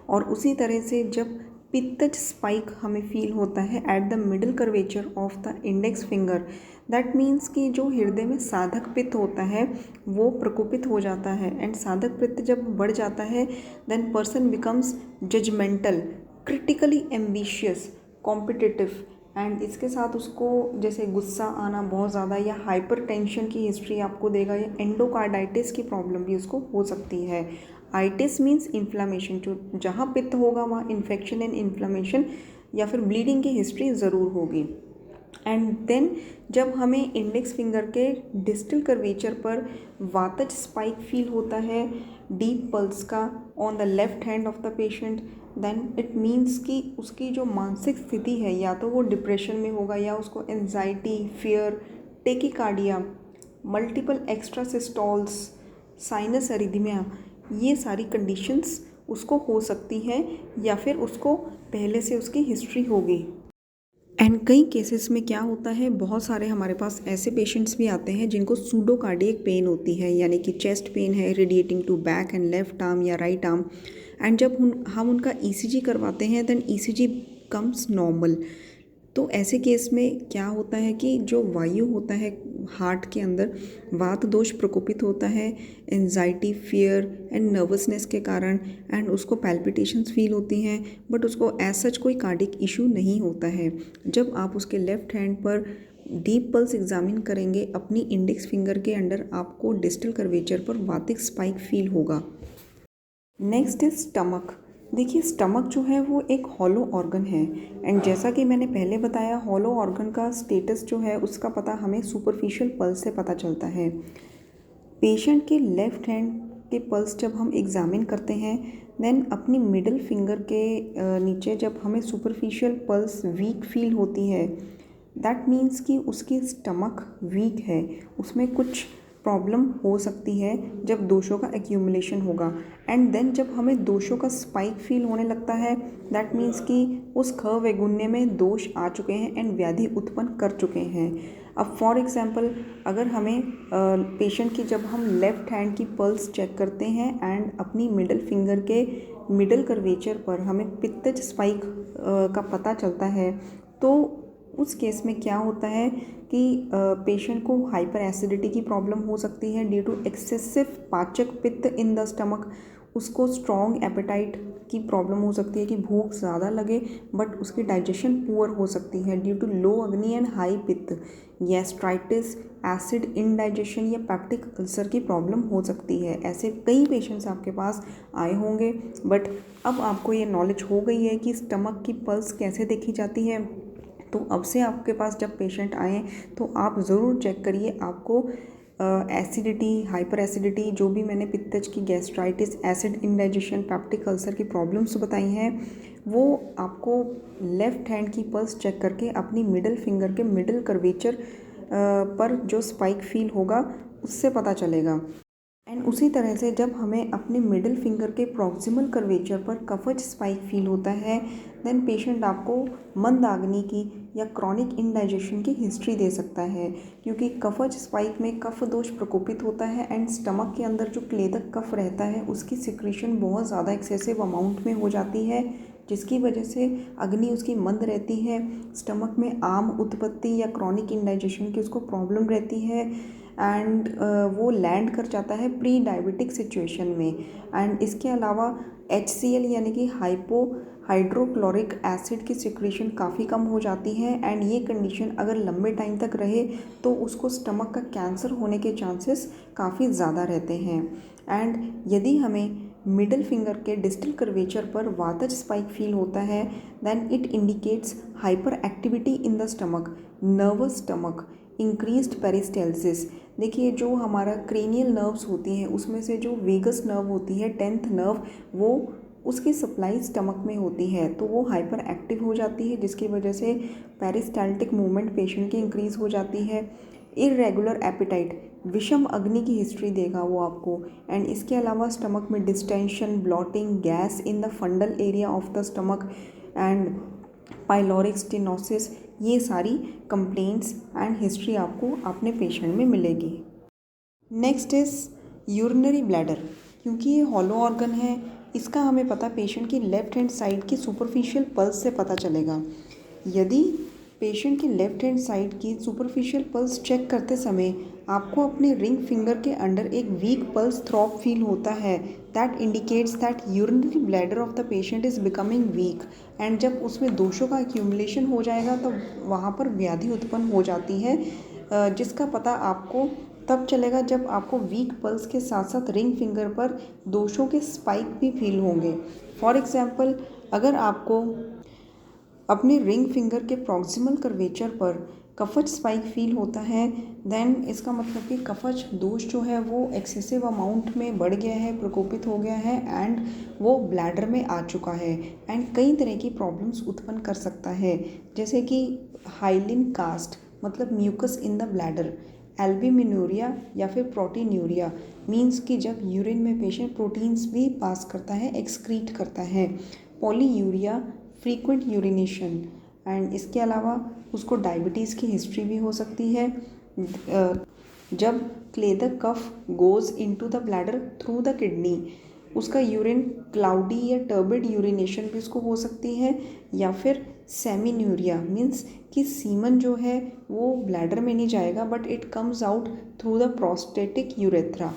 और उसी तरह से जब पित्तज स्पाइक हमें फील होता है at the middle curvature of the index finger, that means कि जो हृदय में साधक पित्त होता है वो प्रकोपित हो जाता है, एंड साधक पित्त जब बढ़ जाता है then person becomes judgemental, critically ambitious, competitive, and इसके साथ उसको जैसे गुस्सा आना बहुत ज़्यादा या हाइपरटेंशन की हिस्ट्री आपको देगा, या एंडोकार्डाइटिस की प्रॉब्लम भी उसको हो सकती है। आइटिस मीन्स इन्फ्लामेशन, जो जहाँ पित्त होगा वहाँ इन्फेक्शन एंड इन्फ्लामेशन या फिर ब्लीडिंग की हिस्ट्री ज़रूर होगी। एंड देन जब हमें इंडेक्स फिंगर के डिस्टल कर्वेचर पर वातज स्पाइक फील होता है डीप पल्स का on the left hand of the patient, then it means कि उसकी जो मानसिक स्थिति है या तो वो डिप्रेशन में होगा या उसको anxiety, fear, tachycardia, multiple extra systoles, sinus arrhythmia, ये सारी कंडीशंस उसको हो सकती हैं या फिर उसको पहले से उसकी हिस्ट्री होगी। एंड कई केसेस में क्या होता है, बहुत सारे हमारे पास ऐसे पेशेंट्स भी आते हैं जिनको सूडो कार्डियक पेन होती है, यानी कि चेस्ट पेन है radiating to back and left arm या राइट आर्म। एंड जब हम उनका ईसीजी करवाते हैं देन ईसीजी कम्स नॉर्मल। तो ऐसे केस में क्या होता है कि जो वायु होता है हार्ट के अंदर, वात दोष प्रकोपित होता है एंजाइटी, फियर एंड नर्वसनेस के कारण, एंड उसको पैल्पिटेशंस फील होती हैं, बट उसको एज सच कोई कार्डिक इशू नहीं होता है। जब आप उसके लेफ्ट हैंड पर डीप पल्स एग्जामिन करेंगे अपनी इंडेक्स फिंगर के अंडर, आपको डिस्टल कर्वेचर पर वातिक स्पाइक फील होगा। Next is stomach. देखिए स्टमक जो है वो एक हॉलो ऑर्गन है, एंड जैसा कि मैंने पहले बताया हॉलो ऑर्गन का स्टेटस जो है उसका पता हमें सुपरफिशियल पल्स से पता चलता है। पेशेंट के लेफ्ट हैंड के पल्स जब हम एग्जामिन करते हैं देन अपनी मिडिल फिंगर के नीचे जब हमें सुपरफिशियल पल्स वीक फील होती है, दैट मीन्स कि उसकी स्टमक वीक है, उसमें कुछ प्रॉब्लम हो सकती है जब दोषों का एक्यूमुलेशन होगा। एंड देन जब हमें दोषों का स्पाइक फील होने लगता है, दैट मीन्स कि उस ख वैगुण्य में दोष आ चुके हैं एंड व्याधि उत्पन्न कर चुके हैं। अब फॉर एग्जांपल अगर हमें पेशेंट की जब हम लेफ्ट हैंड की पल्स चेक करते हैं एंड अपनी मिडिल फिंगर के मिडिल कर्वेचर पर हमें पित्तज स्पाइक का पता चलता है, तो उस केस में क्या होता है कि पेशेंट को हाइपर एसिडिटी की प्रॉब्लम हो सकती है ड्यू टू एक्सेसिव पाचक पित्त इन द स्टमक। उसको स्ट्रॉन्ग एपेटाइट की प्रॉब्लम हो सकती है कि भूख ज़्यादा लगे बट उसकी डाइजेशन पुअर हो सकती है ड्यू टू लो अग्नि एंड हाई पित्त। गैस्ट्राइटिस, एसिड इनडाइजेशन या पैप्टिक अल्सर की प्रॉब्लम हो सकती है। ऐसे कई पेशेंट्स आपके पास आए होंगे, बट अब आपको ये नॉलेज हो गई है कि स्टमक की पल्स कैसे देखी जाती है। तो अब से आपके पास जब पेशेंट आएँ तो आप ज़रूर चेक करिए आपको एसिडिटी, हाइपर एसिडिटी, जो भी मैंने पित्तज की, gastritis, acid indigestion, peptic ulcer की प्रॉब्लम्स बताई हैं, वो आपको लेफ़्ट हैंड की पल्स चेक करके अपनी मिडिल फिंगर के मिडिल कर्वेचर पर जो स्पाइक फील होगा उससे पता चलेगा। एंड उसी तरह से जब हमें अपने मिडिल फिंगर के प्रॉक्सिमल कर्वेचर पर कफज स्पाइक फील होता है देन पेशेंट आपको मंदाग्नि की या क्रॉनिक इंडाइजेशन की हिस्ट्री दे सकता है, क्योंकि कफज स्पाइक में कफ दोष प्रकोपित होता है एंड स्टमक के अंदर जो क्लेदक कफ रहता है उसकी सिक्रीशन बहुत ज़्यादा एक्सेसिव अमाउंट में हो जाती है, जिसकी वजह से अग्नि उसकी मंद रहती है, स्टमक में आम उत्पत्ति या क्रॉनिक इंडाइजेशन की उसको प्रॉब्लम रहती है एंड वो लैंड कर जाता है प्री डायबिटिक सिचुएशन में। एंड इसके अलावा HCl यानी कि हाइड्रोक्लोरिक एसिड की सिक्रीशन काफ़ी कम हो जाती है एंड ये कंडीशन अगर लंबे टाइम तक रहे तो उसको स्टमक का कैंसर होने के चांसेस काफ़ी ज़्यादा रहते हैं। एंड यदि हमें मिडिल फिंगर के डिस्टल कर्वेचर पर वातज स्पाइक फील होता है then it indicates hyper activity in the stomach, nervous stomach, increased peristalsis. देखिए जो हमारा क्रेनियल नर्व्स होती हैं उसमें से जो वेगस नर्व होती है, 10th नर्व, वो उसकी सप्लाई स्टमक में होती है तो वो हाइपर एक्टिव हो जाती है, जिसकी वजह से पेरिस्टाल्टिक मूवमेंट पेशेंट की इंक्रीज़ हो जाती है। इरेगुलर एपेटाइट, विषम अग्नि की हिस्ट्री देगा वो आपको। एंड इसके अलावा स्टमक में distension, blotting, gas in the फंडल area of the stomach and pyloric stenosis, ये सारी कंप्लेंट्स एंड हिस्ट्री आपको अपने पेशेंट में मिलेगी। Next is urinary bladder. क्योंकि ये हॉलो ऑर्गन है, इसका हमें पता पेशेंट की लेफ़्ट हैंड साइड की सुपरफिशियल पल्स से पता चलेगा। यदि पेशेंट की लेफ़्ट हैंड साइड की सुपरफिशियल पल्स चेक करते समय आपको अपने रिंग फिंगर के अंडर एक वीक पल्स थ्रॉब फील होता है, that indicates that urinary bladder of the patient is becoming week. And जब उसमें दोषों का एक्यूमुलेशन हो जाएगा तो वहाँ पर व्याधि उत्पन्न हो जाती है, जिसका पता आपको तब चलेगा जब आपको वीक पल्स के साथ साथ रिंग फिंगर पर दोषों के स्पाइक भी फील होंगे। फॉर एग्जांपल अगर आपको अपने रिंग फिंगर के प्रॉक्सिमल कर्वेचर पर कफज स्पाइक फील होता है देन इसका मतलब कि कफज दोष जो है वो एक्सेसिव अमाउंट में बढ़ गया है, प्रकोपित हो गया है एंड वो ब्लैडर में आ चुका है एंड कई तरह की प्रॉब्लम्स उत्पन्न कर सकता है, जैसे कि हाइलिन कास्ट मतलब म्यूकस इन द ब्लैडर, एल्ब्यूमिनूरिया या फिर प्रोटीनूरिया, मीन्स कि जब यूरिन में पेशेंट प्रोटीन्स भी पास करता है, एक्सक्रीट करता है। पॉलीयूरिया, फ्रीक्वेंट यूरिनेशन, एंड इसके अलावा उसको डायबिटीज़ की हिस्ट्री भी हो सकती है। जब क्लेदक कफ goes into the bladder through the kidney, उसका यूरिन क्लाउडी या टर्बिड यूरिनेशन भी उसको हो सकती है। या फिर सेमिन्यूरिया, मीन्स कि सीमन जो है वो ब्लैडर में नहीं जाएगा but it comes out through the prostatic urethra.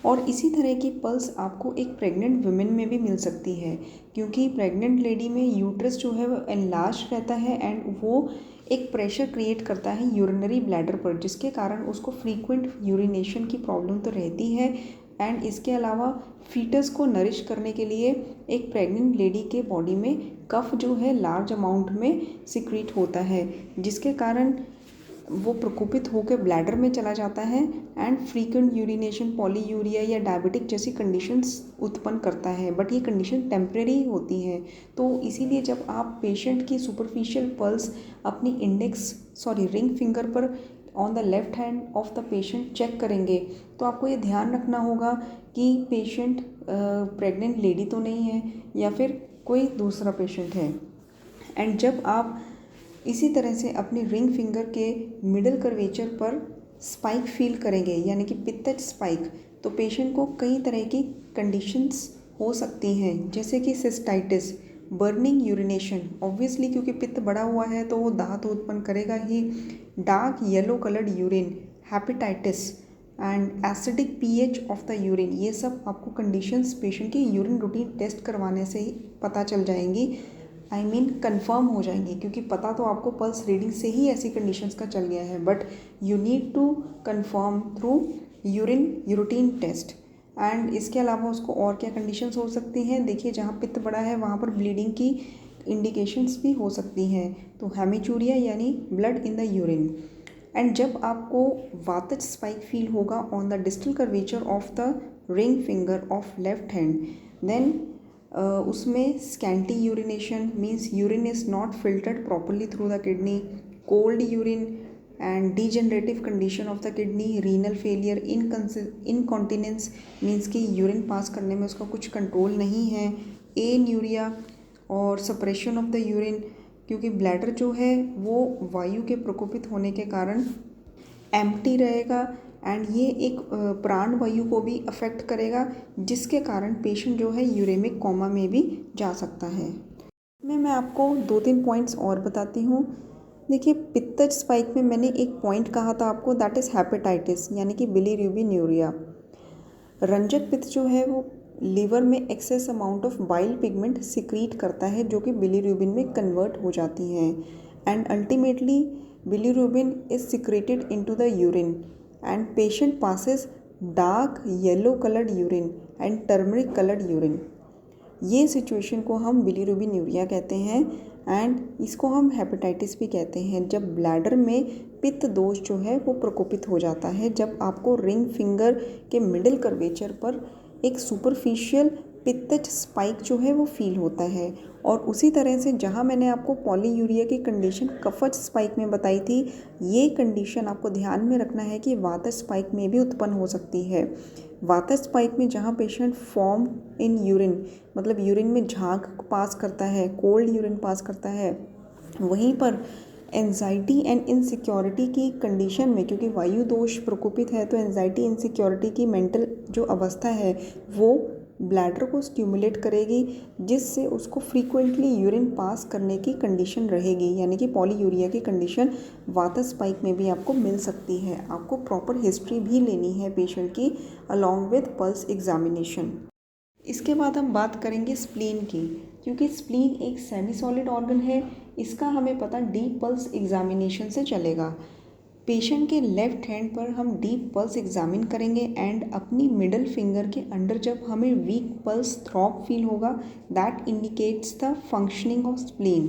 और इसी तरह की पल्स आपको एक प्रेग्नेंट वुमेन में भी मिल सकती है, क्योंकि प्रेग्नेंट लेडी में यूट्रस जो है वो एनलार्ज रहता है एंड वो एक प्रेशर क्रिएट करता है यूरिनरी ब्लैडर पर, जिसके कारण उसको फ्रीक्वेंट यूरिनेशन की प्रॉब्लम तो रहती है। एंड इसके अलावा फीटस को नरिश करने के लिए एक प्रेग्नेंट लेडी के बॉडी में कफ जो है लार्ज अमाउंट में सिक्रीट होता है, जिसके कारण वो प्रकोपित होकर ब्लैडर में चला जाता है एंड फ्रीक्वेंट यूरिनेशन, पॉलीयूरिया या डायबिटिक जैसी कंडीशंस उत्पन्न करता है। बट ये कंडीशन टेम्परेरी होती है। तो इसीलिए जब आप पेशेंट की सुपरफिशियल पल्स अपनी रिंग फिंगर पर on the left hand of the patient check करेंगे, तो आपको ये ध्यान रखना होगा कि पेशेंट प्रेग्नेंट लेडी तो नहीं है या फिर कोई दूसरा पेशेंट है। एंड जब आप इसी तरह से अपनी रिंग फिंगर के मिडल कर्वेचर पर स्पाइक फील करेंगे, यानी कि पित्तज स्पाइक, तो पेशेंट को कई तरह की कंडीशंस हो सकती हैं, जैसे कि सिस्टाइटिस, बर्निंग यूरिनेशन, ऑब्वियसली क्योंकि पित्त बड़ा हुआ है तो वो दाह तो उत्पन्न करेगा ही, dark yellow coloured urine, hepatitis and acidic pH of the urine. ये सब आपको कंडीशंस पेशेंट की यूरिन रूटीन टेस्ट करवाने से ही पता चल जाएंगी, कंफर्म हो जाएंगी, क्योंकि पता तो आपको पल्स रीडिंग से ही ऐसी कंडीशंस का चल गया है, but you need to confirm through urine routine test. And इसके अलावा उसको और क्या कंडीशंस हो सकती हैं, देखिए जहाँ पित्त बड़ा है वहाँ पर ब्लीडिंग की इंडिकेशंस भी हो सकती हैं, तो हेमीचूरिया यानी blood in the urine. And जब आपको वातज स्पाइक फील होगा on the distal curvature of the ring finger of left hand, then उसमें scanty urination, means urine is not filtered properly through the kidney, cold urine and degenerative condition of the kidney, renal failure, incontinence, means कि urine pass करने में उसका कुछ control नहीं है, anuria और suppression of the urine, क्योंकि bladder जो है वो वायु के प्रकोपित होने के कारण एम्प्टी रहेगा एंड ये एक प्राण वायु को भी अफेक्ट करेगा, जिसके कारण पेशेंट जो है यूरेमिक कोमा में भी जा सकता है। मैं आपको 2-3 पॉइंट्स और बताती हूँ। देखिए, पित्तज स्पाइक में मैंने एक पॉइंट कहा था आपको, दैट इज़ हेपेटाइटिस यानी कि बिलीरुबिन्यूरिया। रंजक पित्त जो है वो लीवर में excess amount of bile pigment secrete करता है, जो कि बिलीरुबिन में कन्वर्ट हो जाती हैं and ultimately bilirubin is secreted into the urine and patient passes dark yellow colored urine and turmeric colored urine। ये सिचुएशन को हम बिलीरुबिन्यूरिया कहते हैं एंड इसको हम हेपेटाइटिस भी कहते हैं, जब ब्लैडर में पित्त दोष जो है वो प्रकोपित हो जाता है, जब आपको रिंग फिंगर के मिडिल कर्वेचर पर एक सुपरफिशियल पित्तज स्पाइक जो है वो फील होता है। और उसी तरह से जहाँ मैंने आपको पॉलीयूरिया की कंडीशन कफज स्पाइक में बताई थी, ये कंडीशन आपको ध्यान में रखना है कि वातज स्पाइक में भी उत्पन्न हो सकती है। वातज स्पाइक में जहाँ पेशेंट फॉर्म इन यूरिन, मतलब यूरिन में झाग पास करता है, कोल्ड यूरिन पास करता है, वहीं पर एंजाइटी एंड इनसिक्योरिटी की कंडीशन में, क्योंकि वायु दोष प्रकोपित है तो एंजाइटी इनसिक्योरिटी की मेंटल जो अवस्था है वो ब्लैडर को स्टिमुलेट करेगी, जिससे उसको फ्रीक्वेंटली यूरिन पास करने की कंडीशन रहेगी, यानी कि पॉलीयूरिया की कंडीशन वातज स्पाइक में भी आपको मिल सकती है। आपको प्रॉपर हिस्ट्री भी लेनी है पेशेंट की अलॉन्ग विद पल्स एग्जामिनेशन। इसके बाद हम बात करेंगे स्प्लीन की, क्योंकि स्प्लीन एक सेमी सॉलिड ऑर्गन है, इसका हमें पता डीप पल्स एग्जामिनेशन से चलेगा। पेशेंट के लेफ्ट हैंड पर हम डीप पल्स एग्जामिन करेंगे एंड अपनी मिडल फिंगर के अंडर जब हमें वीक पल्स थ्रॉब फील होगा, that indicates the functioning of spleen.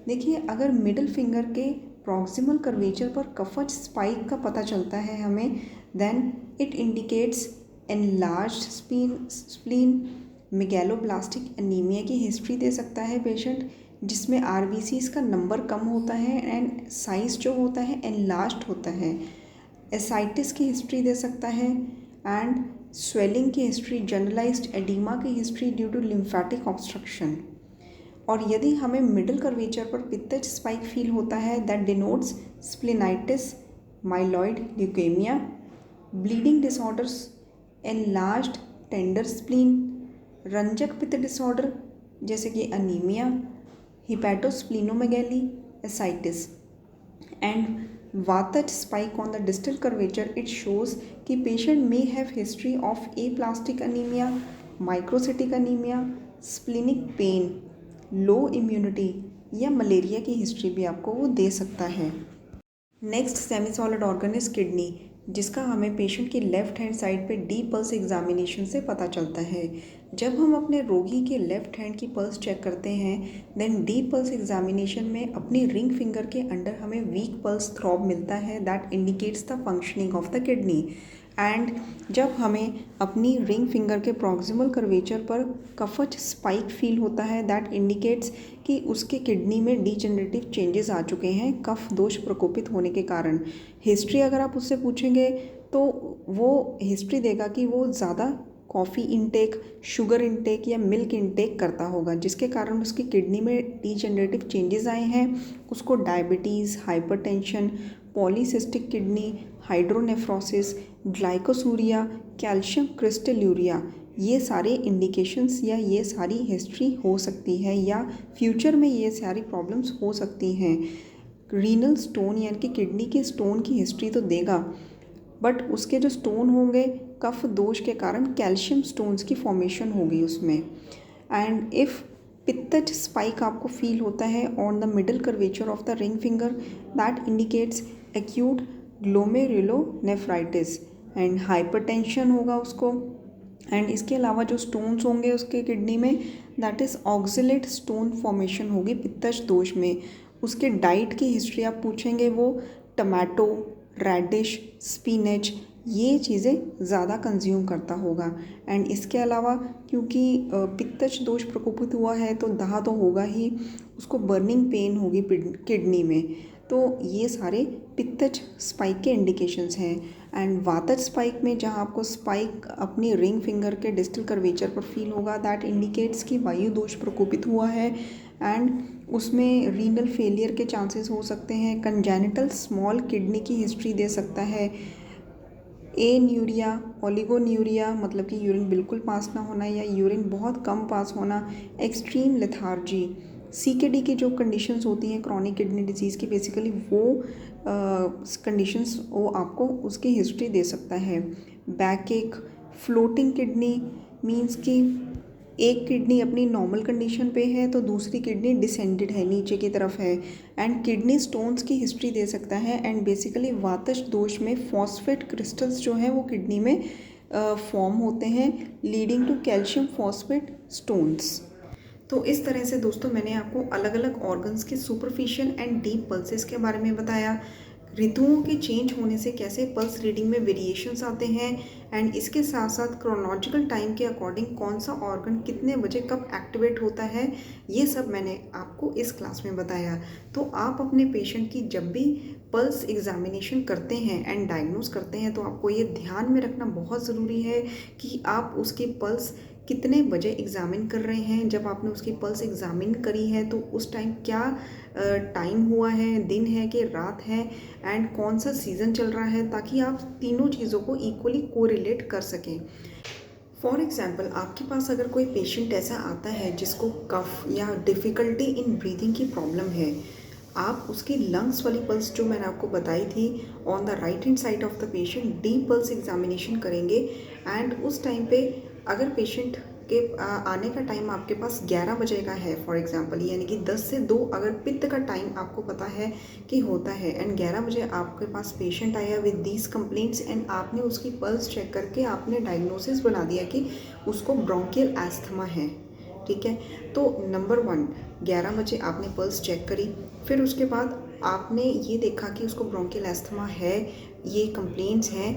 देखिए, अगर मिडल फिंगर के प्रॉक्सिमल कर्वेचर पर कफज स्पाइक का पता चलता है हमें, then it indicates enlarged spleen, megaloblastic anaemia की हिस्ट्री दे सकता है पेशेंट, जिसमें आरबीसीज का नंबर कम होता है एंड साइज़ जो होता है एनलार्ज्ड होता है। एसाइटिस की हिस्ट्री दे सकता है एंड स्वेलिंग की हिस्ट्री, जनरलाइज्ड एडीमा की history due to lymphatic obstruction. और यदि हमें मिडिल कर्वेचर पर पित्तज स्पाइक फील होता है, that denotes splenitis, myeloid leukaemia, bleeding disorders, enlarged tender spleen, रंजक पित्त डिसऑर्डर जैसे कि अनीमिया, हिपैटोस्प्लीनोमेगैली, एसाइटिस एंड वातज spike on the distal curvature. It shows कि patient may have history of aplastic anaemia, microcytic anaemia, splenic pain, low immunity या malaria की history भी आपको वो दे सकता है। Next semi solid organ is kidney, जिसका हमें पेशेंट की लेफ्ट हैंड साइड पे डीप पल्स एग्जामिनेशन से पता चलता है। जब हम अपने रोगी के लेफ्ट हैंड की पल्स चेक करते हैं, देन डीप पल्स एग्जामिनेशन में अपनी रिंग फिंगर के अंडर हमें वीक पल्स थ्रॉब मिलता है, that indicates the functioning of the kidney. And जब हमें अपनी रिंग फिंगर के प्रॉक्सिमल कर्वेचर पर कफज स्पाइक फील होता है, दैट इंडिकेट्स कि उसके किडनी में डीजेनरेटिव चेंजेस आ चुके हैं कफ दोष प्रकोपित होने के कारण। हिस्ट्री अगर आप उससे पूछेंगे तो वो हिस्ट्री देगा कि वो ज़्यादा कॉफ़ी इनटेक, शुगर इनटेक या मिल्क इनटेक करता होगा, जिसके कारण उसकी किडनी में डीजेनरेटिव चेंजेस आए हैं। उसको diabetes, hypertension, polycystic kidney, hydronephrosis, glycosuria, calcium crystalluria, ये सारे इंडिकेशंस या ये सारी हिस्ट्री हो सकती है या फ्यूचर में ये सारी प्रॉब्लम्स हो सकती हैं। रीनल स्टोन यानी कि किडनी के स्टोन की हिस्ट्री तो देगा, बट उसके जो स्टोन होंगे कफ दोष के कारण कैल्शियम स्टोन्स की फॉर्मेशन होगी उसमें। एंड इफ़ पित्तज स्पाइक आपको फील होता है on the middle curvature of the ring finger, that indicates acute glomerulonephritis and hypertension होगा उसको। एंड इसके अलावा जो स्टोन्स होंगे उसके किडनी में, that is oxalate stone formation होगी पित्तज दोष में। उसके डाइट की हिस्ट्री आप पूछेंगे, वो टमाटो, रेडिश, स्पिनच, ये चीज़ें ज़्यादा कंज्यूम करता होगा। एंड इसके अलावा क्योंकि पित्तज दोष प्रकोपित हुआ है तो दाह तो होगा ही, उसको बर्निंग पेन होगी किडनी में। तो ये सारे पित्तज स्पाइक के इंडिकेशंस हैं। एंड वातज स्पाइक में जहाँ आपको स्पाइक अपनी रिंग फिंगर के डिस्टल कर्वेचर पर फील होगा, दैट इंडिकेट्स कि वायु दोष प्रकोपित हुआ है एंड उसमें रीनल फेलियर के चांसेस हो सकते हैं। कंजेनिटल स्मॉल किडनी की हिस्ट्री दे सकता है। एन्यूरिया, ओलिगोन्यूरिया मतलब कि यूरिन बिल्कुल पास ना होना या यूरिन बहुत कम पास होना, एक्सट्रीम लेथार्जी, CKD की जो कंडीशंस होती हैं क्रॉनिक किडनी डिजीज़ की, बेसिकली वो कंडीशंस वो आपको उसकी हिस्ट्री दे सकता है। बैक एक, फ्लोटिंग किडनी मींस कि एक किडनी अपनी नॉर्मल कंडीशन पे है तो दूसरी किडनी डिसेंडेड है, नीचे की तरफ है। एंड किडनी स्टोन्स की हिस्ट्री दे सकता है। एंड बेसिकली वातज दोष में फॉस्फेट क्रिस्टल्स जो हैं वो किडनी में फॉर्म होते हैं, leading to calcium phosphate stones. तो इस तरह से दोस्तों मैंने आपको अलग अलग ऑर्गन्स के सुपरफिशियल एंड डीप पल्सेस के बारे में बताया, ऋतुओं के चेंज होने से कैसे पल्स रीडिंग में वेरिएशंस आते हैं, एंड इसके साथ साथ क्रोनोलॉजिकल टाइम के अकॉर्डिंग कौन सा ऑर्गन कितने बजे कब एक्टिवेट होता है, ये सब मैंने आपको इस क्लास में बताया। तो आप अपने पेशेंट की जब भी पल्स एग्जामिनेशन करते हैं एंड डायग्नोस करते हैं तो आपको ये ध्यान में रखना बहुत ज़रूरी है कि आप उसकी पल्स कितने बजे एग्ज़ामिन कर रहे हैं। जब आपने उसकी पल्स एग्ज़ामिन करी है तो उस टाइम क्या टाइम हुआ है, दिन है कि रात है, एंड कौन सा सीज़न चल रहा है, ताकि आप तीनों चीज़ों को इक्वली कोरिलेट कर सकें। फॉर एग्ज़ाम्पल आपके पास अगर कोई पेशेंट ऐसा आता है जिसको कफ या डिफ़िकल्टी इन ब्रीदिंग की प्रॉब्लम है, आप उसकी लंग्स वाली पल्स जो मैंने आपको बताई थी on the right hand side of the patient deep pulse examination करेंगे। एंड उस टाइम पे अगर पेशेंट के आने का टाइम आपके पास 11 बजे का है फॉर एग्जांपल, यानी कि 10 से 2 अगर पित्त का टाइम आपको पता है कि होता है, एंड 11 बजे आपके पास पेशेंट आया विद दीज कंप्लेंट्स एंड आपने उसकी पल्स चेक करके आपने डायग्नोसिस बना दिया कि उसको ब्रोंकियल एस्थमा है, ठीक है। तो नंबर 1, 11 बजे आपने पल्स चेक करी, फिर उसके बाद आपने ये देखा कि उसको ब्रोंकियल एस्थमा है, ये कंप्लेंट्स हैं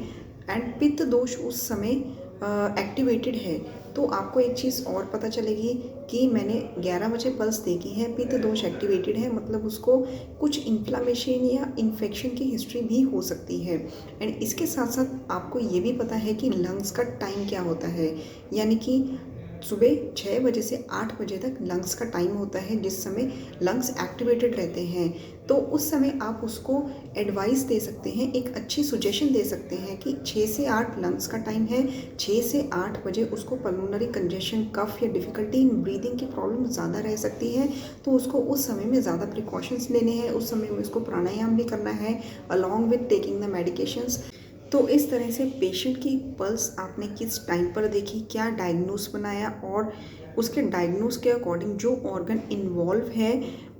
एंड पित्त दोष उस समय एक्टिवेटेड है, तो आपको एक चीज़ और पता चलेगी कि मैंने 11 बजे पल्स देखी है, पित्त दोष एक्टिवेटेड है, मतलब उसको कुछ इन्फ्लामेशन या इन्फेक्शन की हिस्ट्री भी हो सकती है। एंड इसके साथ साथ आपको ये भी पता है कि लंग्स का टाइम क्या होता है, यानी कि सुबह 6 बजे से 8 बजे तक लंग्स का टाइम होता है, जिस समय लंग्स एक्टिवेटेड रहते हैं। तो उस समय आप उसको एडवाइस दे सकते हैं, एक अच्छी सजेशन दे सकते हैं कि 6 से 8 लंग्स का टाइम है, 6 से 8 बजे उसको पल्मोनरी कंजेशन, कफ या डिफ़िकल्टी इन ब्रीदिंग की प्रॉब्लम ज़्यादा रह सकती है, तो उसको उस समय में ज़्यादा प्रिकॉशंस लेने हैं, उस समय में उसको प्राणायाम भी करना है along with taking the medications. तो इस तरह से पेशेंट की पल्स आपने किस टाइम पर देखी, क्या डायग्नोस बनाया और उसके डायग्नोस के अकॉर्डिंग जो ऑर्गन इन्वॉल्व है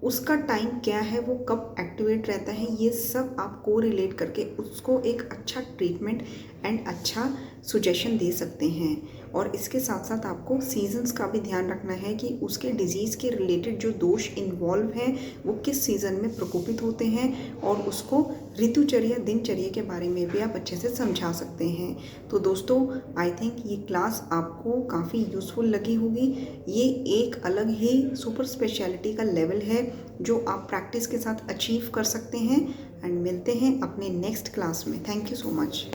उसका टाइम क्या है, वो कब एक्टिवेट रहता है, ये सब आप को रिलेट करके उसको एक अच्छा ट्रीटमेंट एंड अच्छा सुजेशन दे सकते हैं। और इसके साथ साथ आपको सीजन्स का भी ध्यान रखना है कि उसके डिजीज़ के रिलेटेड जो दोष इन्वॉल्व हैं वो किस सीज़न में प्रकोपित होते हैं, और उसको ऋतुचर्या, दिनचर्या के बारे में भी आप अच्छे से समझा सकते हैं। तो दोस्तों, आई थिंक ये क्लास आपको काफ़ी यूज़फुल लगी होगी। ये एक अलग ही सुपर स्पेशलिटी का लेवल है जो आप प्रैक्टिस के साथ अचीव कर सकते हैं। एंड मिलते हैं अपने नेक्स्ट क्लास में। Thank you so much.